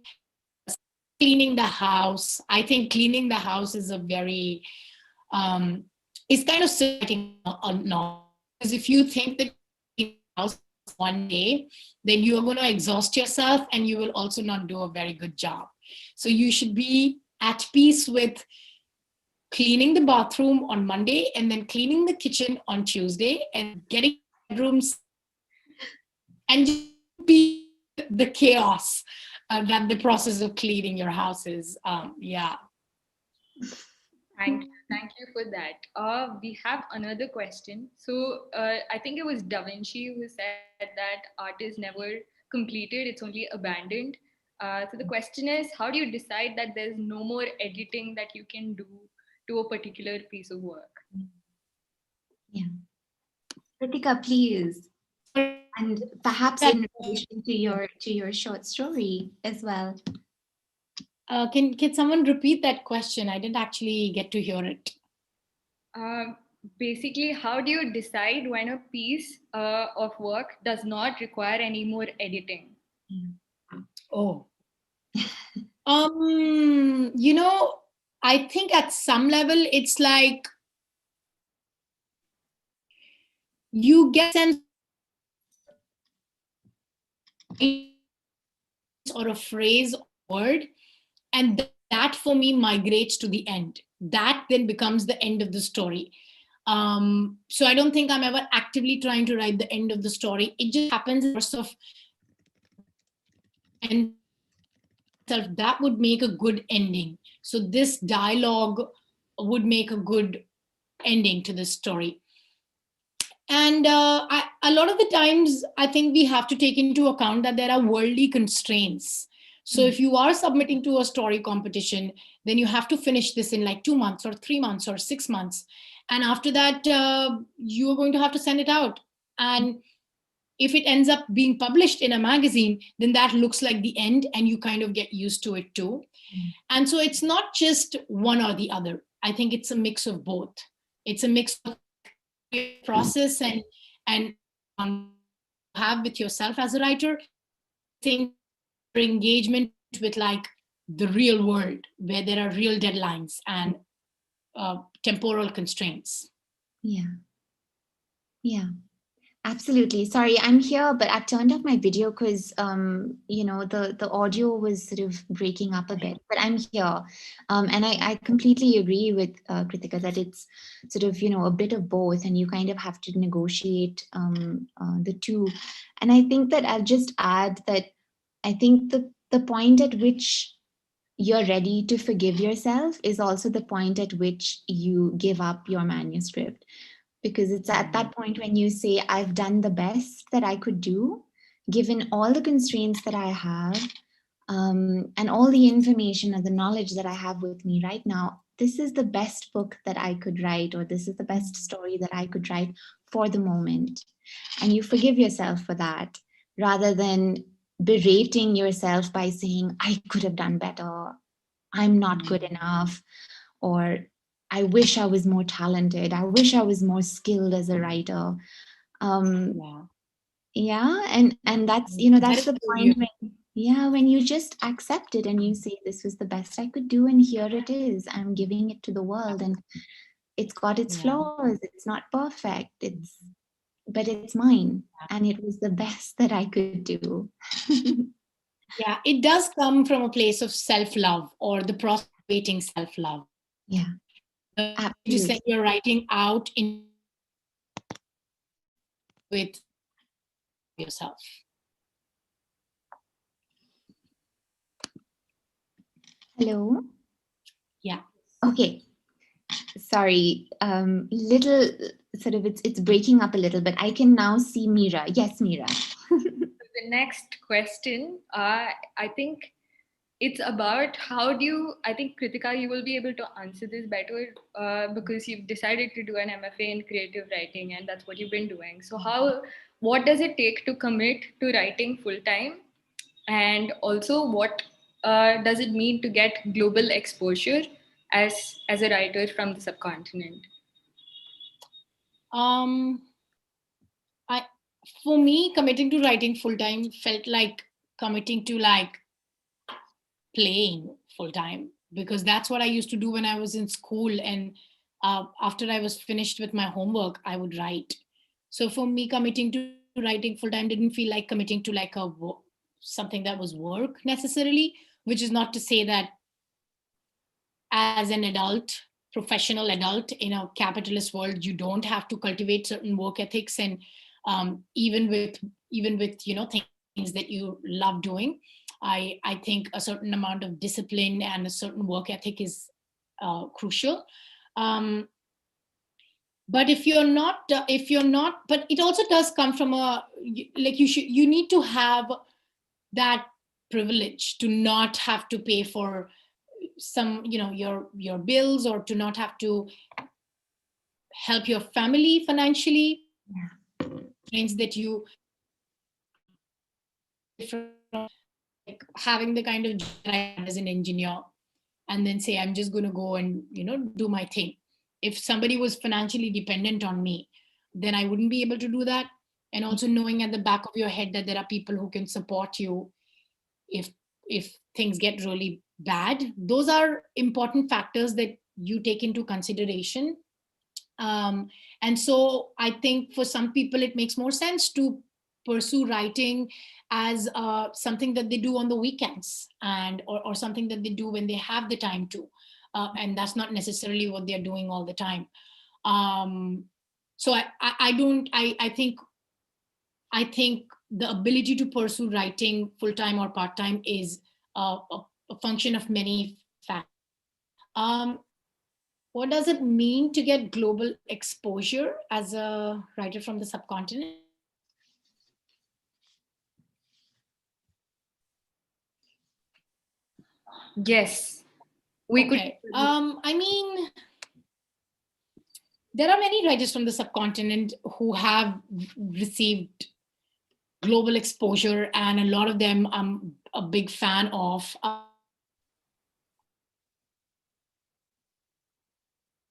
cleaning the house. I think cleaning the house is a very is kind of writing a novel, because if you think that cleaning the house one day, then you are going to exhaust yourself and you will also not do a very good job. So you should be at peace with cleaning the bathroom on Monday and then cleaning the kitchen on Tuesday and getting bedrooms and just be the chaos that the process of cleaning your house is. Yeah. Thank you for that. We have another question. So I think it was Da Vinci who said that art is never completed; it's only abandoned. So the question is, how do you decide that there's no more editing that you can do to a particular piece of work? Yeah. Kritika, please. And perhaps in relation to your short story as well. Can someone repeat that question? I didn't actually get to hear it. Um, Basically, how do you decide when a piece of work does not require any more editing? Oh, you know, I think at some level it's like you get a sense or a phrase or word, and that for me migrates to the end. That then becomes the end of the story. So I don't think I'm ever actively trying to write the end of the story. It just happens in the course of, and that would make a good ending. So this dialogue would make a good ending to this story. And a lot of the times, I think we have to take into account that there are worldly constraints. So if you are submitting to a story competition, then you have to finish this in like 2 months or 3 months or 6 months. And after that, you're going to have to send it out. And if it ends up being published in a magazine, then that looks like the end and you kind of get used to it too. And so it's not just one or the other. I think it's a mix of both. It's a mix of process and have with yourself as a writer. Think engagement with like the real world where there are real deadlines and temporal constraints. Yeah. Yeah. Absolutely. Sorry, I'm here, but I've turned off my video because the audio was sort of breaking up a bit. But I'm here, and I completely agree with Kritika that it's sort of a bit of both, and you kind of have to negotiate the two. And I think that I'll just add that I think the point at which you're ready to forgive yourself is also the point at which you give up your manuscript, because it's at that point when you say, I've done the best that I could do given all the constraints that I have, and all the information and the knowledge that I have with me right now. This is the best book that I could write, or this is the best story that I could write for the moment. And you forgive yourself for that rather than berating yourself by saying, I could have done better, I'm not good enough, or I wish I was more talented, I wish I was more skilled as a writer. Yeah, and that's that's the point when you just accept it and you say, this was the best I could do and here it is, I'm giving it to the world, and it's got its flaws, it's not perfect, but it's mine, and it was the best that I could do. Yeah, it does come from a place of self-love or the prostrating self-love. Yeah, you said you're writing out in with yourself. Hello. Yeah. Okay. Sorry, little sort of it's breaking up a little, but I can now see Mira. Yes, Mira. The next question, I think it's about how do you, I think Kritika, you will be able to answer this better because you've decided to do an MFA in creative writing and that's what you've been doing. So what does it take to commit to writing full time? And also what does it mean to get global exposure as a writer from the subcontinent? For me, committing to writing full time felt like committing to like playing full time, because that's what I used to do when I was in school. And after I was finished with my homework, I would write. So for me, committing to writing full time didn't feel like committing to like something that was work necessarily, which is not to say that as an adult, professional adult in a capitalist world, you don't have to cultivate certain work ethics. And even with things that you love doing, I think a certain amount of discipline and a certain work ethic is crucial. Um, but if you're not, but it also does come from like you need to have that privilege to not have to pay for some your bills, or to not have to help your family financially, means that you from like having the kind of job that I had as an engineer, and then say I'm just going to go and do my thing. If somebody was financially dependent on me, then I wouldn't be able to do that. And also knowing at the back of your head that there are people who can support you if things get really bad, those are important factors that you take into consideration. And so I think for some people it makes more sense to pursue writing as something that they do on the weekends, and or something that they do when they have the time to, and that's not necessarily what they're doing all the time. So I think the ability to pursue writing full time or part time is a function of many factors. Um, what does it mean to get global exposure as a writer from the subcontinent? Yes, we could. Okay. I mean, there are many writers from the subcontinent who have received global exposure, and a lot of them I'm a big fan of.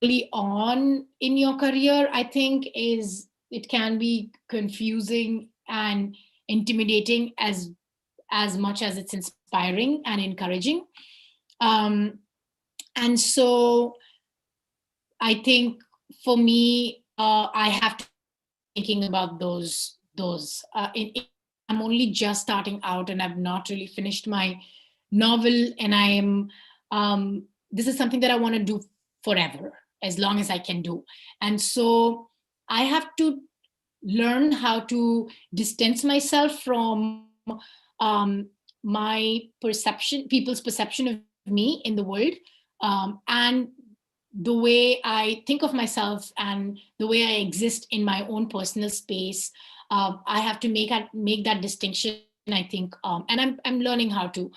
Early on in your career, I think it can be confusing and intimidating as much as it's inspiring and encouraging. Um, and so I think for me, I have to be thinking about I'm only just starting out, and I've not really finished my novel, and this is something that I want to do forever, as long as I can do. And so I have to learn how to distance myself from my perception, people's perception of me in the world, and the way I think of myself and the way I exist in my own personal space. I have to make that distinction, I think, and I'm learning how to,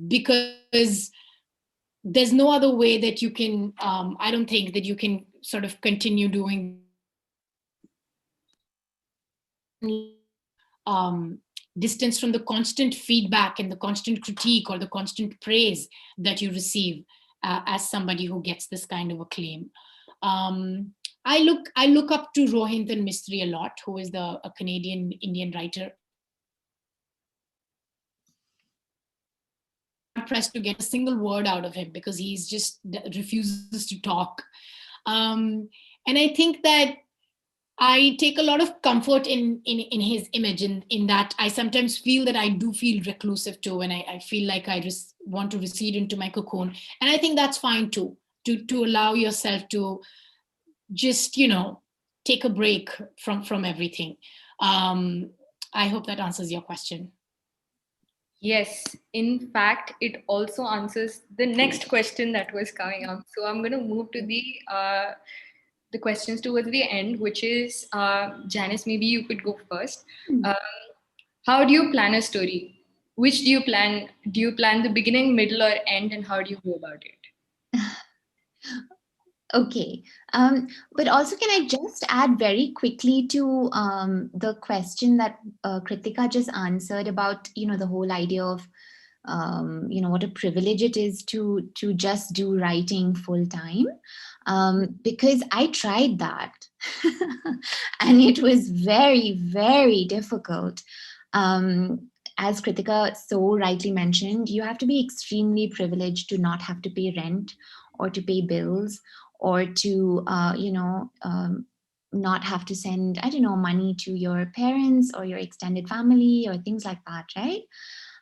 because there's no other way that you can. I don't think that you can sort of continue doing distance from the constant feedback and the constant critique or the constant praise that you receive as somebody who gets this kind of acclaim. I look up to Rohinton Mistry a lot, who is a Canadian Indian writer. I'm pressed to get a single word out of him because he's just refuses to talk. And I think that I take a lot of comfort in his image, in that I sometimes feel that I do feel reclusive too, and I feel like I just want to recede into my cocoon. And I think that's fine too, to allow yourself to just take a break from everything. I hope that answers your question. Yes, in fact, it also answers the next question that was coming up. So I'm going to move to the questions towards the end, which is Janice, maybe you could go first. How do you plan a story? Which do you plan? Do you plan the beginning, middle, or end, and how do you go about it? Okay. But also, can I just add very quickly to the question that Kritika just answered about, the whole idea of, what a privilege it is to just do writing full time. Because I tried that and it was very, very difficult. as Kritika so rightly mentioned, you have to be extremely privileged to not have to pay rent or to pay bills or to, not have to send, I don't know, money to your parents or your extended family or things like that, right?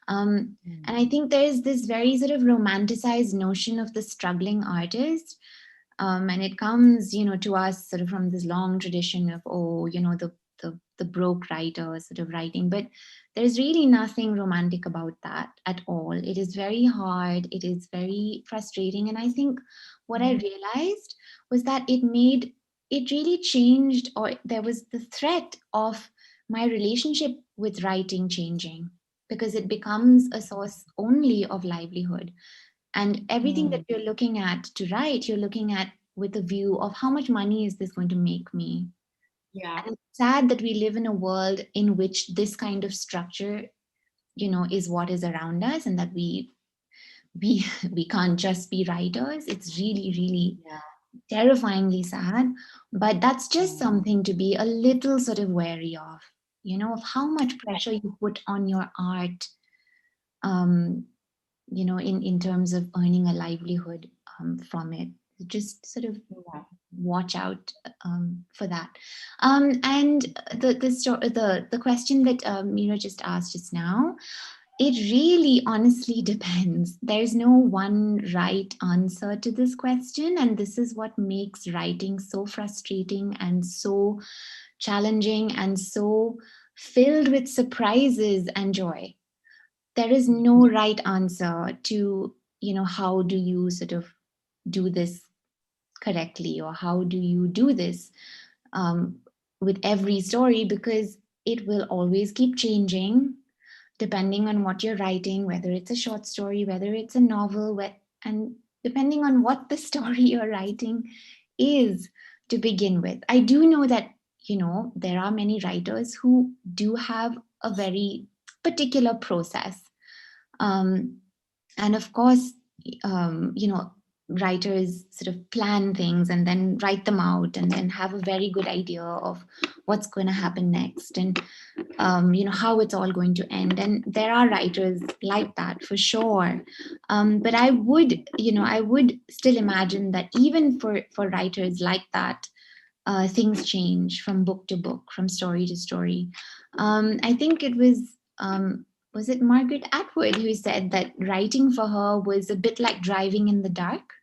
And I think there's this very sort of romanticized notion of the struggling artist, and it comes, to us sort of from this long tradition of, oh, the broke writer sort of writing. But there's really nothing romantic about that at all. It is very hard. It is very frustrating. And I think what I realized was that it really changed, or there was the threat of my relationship with writing changing, because it becomes a source only of livelihood. And everything that you're looking at to write, you're looking at with a view of how much money is this going to make me. Yeah. And it's sad that we live in a world in which this kind of structure, is what is around us, and that we we can't just be writers. It's really, really Yeah. terrifyingly sad. But that's just something to be a little sort of wary of how much pressure you put on your art, um, in terms of earning a livelihood from it. Just sort of Yeah. watch out for that. And the question that Mira just asked just now, it really honestly depends. There's no one right answer to this question, and this is what makes writing so frustrating and so challenging and so filled with surprises and joy. There is no right answer to, how do you sort of do this correctly, or how do you do this um, with every story, because it will always keep changing depending on what you're writing, whether it's a short story, whether it's a novel, and depending on what the story you're writing is to begin with. I do know that, there are many writers who do have a very particular process. Um, and of course, writers sort of plan things and then write them out and then have a very good idea of what's going to happen next, and how it's all going to end. And there are writers like that for sure. But I would still imagine that even for writers like that, things change from book to book, from story to story. I think it was it Margaret Atwood who said that writing for her was a bit like driving in the dark,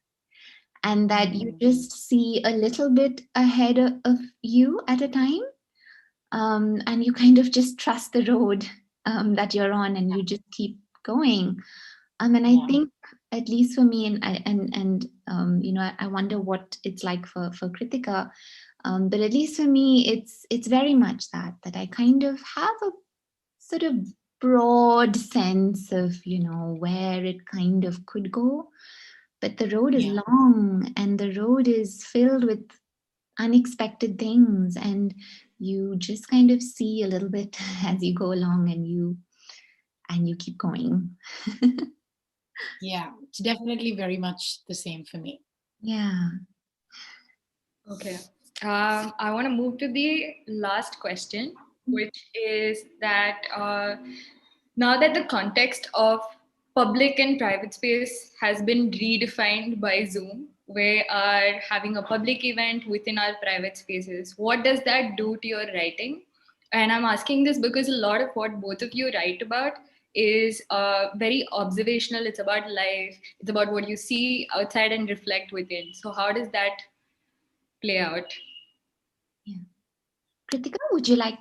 and that you just see a little bit ahead of you at a time, and you kind of just trust the road that you're on, and you just keep going. And I Yeah. think, at least for me, and I wonder what it's like for Kritika. But at least for me, it's very much that I kind of have a sort of broad sense of where it kind of could go, but the road is Yeah. long and the road is filled with unexpected things, and you just kind of see a little bit as you go along, and you keep going. Yeah. It's definitely very much the same for me. Yeah. Okay. I want to move to the last question, which is that now that the context of public and private space has been redefined by Zoom, we are having a public event within our private spaces. What does that do to your writing? And I'm asking this because a lot of what both of you write about is very observational. It's about life. It's about what you see outside and reflect within. So how does that play out? Yeah. Kritika, would you like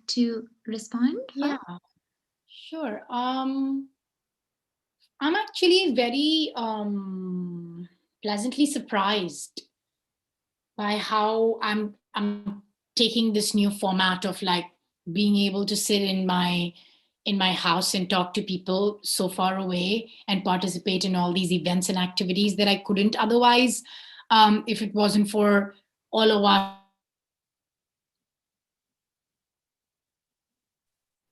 to respond Yeah, first? sure. I'm actually very pleasantly surprised by how I'm taking this new format of like being able to sit in my house and talk to people so far away and participate in all these events and activities that I couldn't otherwise, if it wasn't for all of us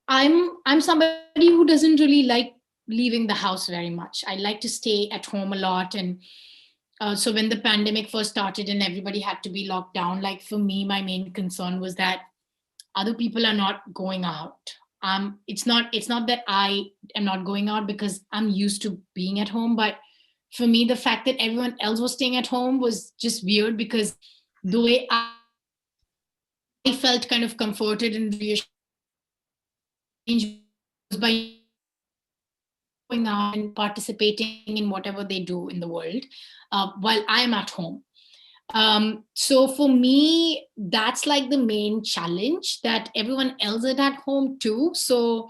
I'm somebody who doesn't really like leaving the house very much. I like to stay at home a lot, and so when the pandemic first started and everybody had to be locked down, like for me, my main concern was that other people are not going out. it's not that I am not going out because I'm used to being at home, but for me, the fact that everyone else was staying at home was just weird, because the way I felt kind of comforted and reassured was by going out and participating in whatever they do in the world, while I'm at home. So for me, that's like the main challenge, that everyone else is at home too. So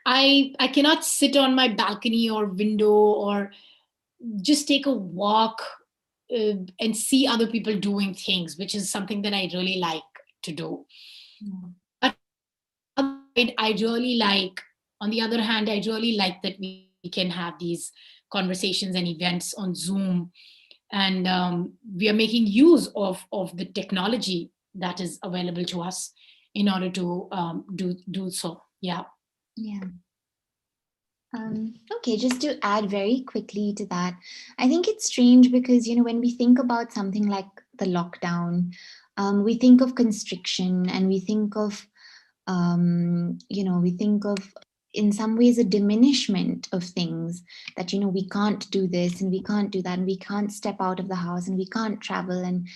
I cannot sit on my balcony or window or just take a walk, and see other people doing things, which is something that I really like to do. But I really like, on the other hand, I really like that we can have these conversations and events on Zoom, and we are making use of the technology that is available to us in order to do so. Yeah. Yeah. Okay, just to add very quickly to that, I think it's strange because, when we think about something like the lockdown, we think of constriction, and we think of in some ways a diminishment of things, that, we can't do this and we can't do that and we can't step out of the house and we can't travel. And,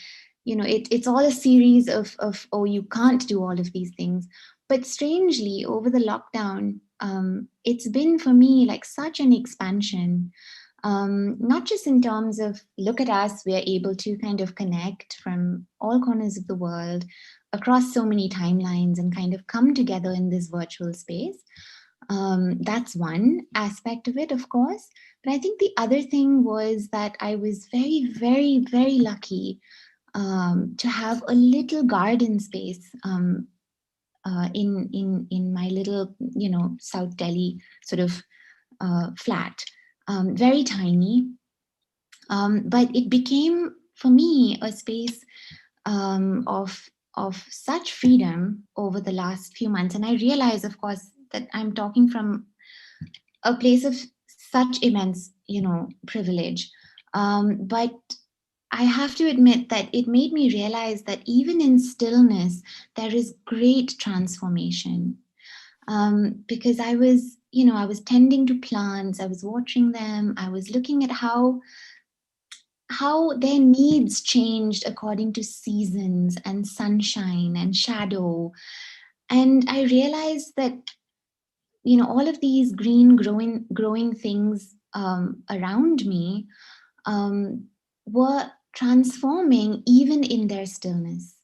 it's all a series of, oh, you can't do all of these things. But strangely, over the lockdown, it's been for me like such an expansion, not just in terms of, look at us, we are able to kind of connect from all corners of the world across so many timelines and kind of come together in this virtual space. That's one aspect of it, of course. But I think the other thing was that I was very, very, very lucky to have a little garden space in my little, South Delhi sort of flat, very tiny, but it became for me a space of such freedom over the last few months. And I realize, of course, that I'm talking from a place of such immense, privilege. But I have to admit that it made me realize that even in stillness, there is great transformation. Because I was tending to plants, I was watching them, I was looking at how their needs changed according to seasons and sunshine and shadow. And I realized that, all of these green growing things around me um, were transforming even in their stillness.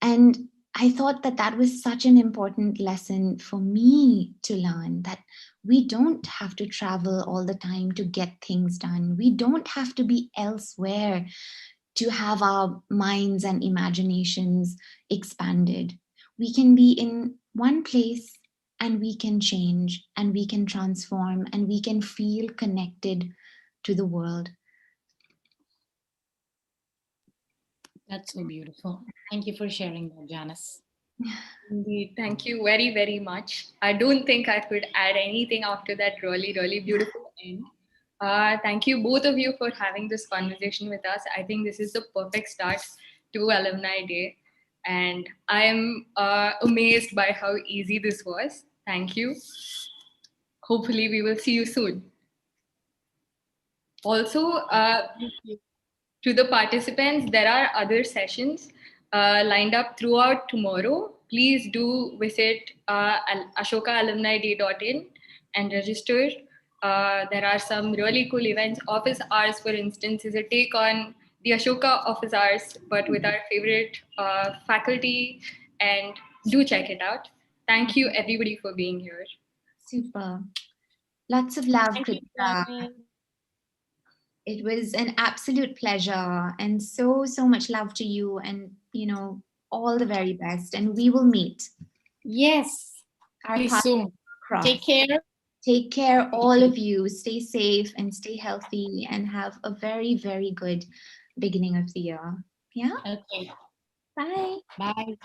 And I thought that that was such an important lesson for me to learn, that we don't have to travel all the time to get things done. We don't have to be elsewhere to have our minds and imaginations expanded. We can be in one place and we can change and we can transform and we can feel connected to the world. That's so beautiful. Thank you for sharing that, Janice. Indeed. Thank you very, very much. I don't think I could add anything after that really, really beautiful end. Thank you, both of you, for having this conversation with us. I think this is the perfect start to Alumni Day. And I'm amazed by how easy this was. Thank you. Hopefully, we will see you soon. Also, Thank you. to the participants, there are other sessions lined up throughout tomorrow. Please do visit ashokaalumniday.in and register. There are some really cool events. Office hours, for instance, is a take on the Ashoka office hours, but with our favorite faculty. And do check it out. Thank you, everybody, for being here. Super. Lots of love, Thank you, Kritika. Janice. It was an absolute pleasure, and so, so much love to you, and, all the very best. And we will meet. Yes, Our hopefully paths soon. Take cross. care. Take care, all of you. Stay safe and stay healthy, and have a very, very good beginning of the year. Yeah. Okay. Bye. Bye.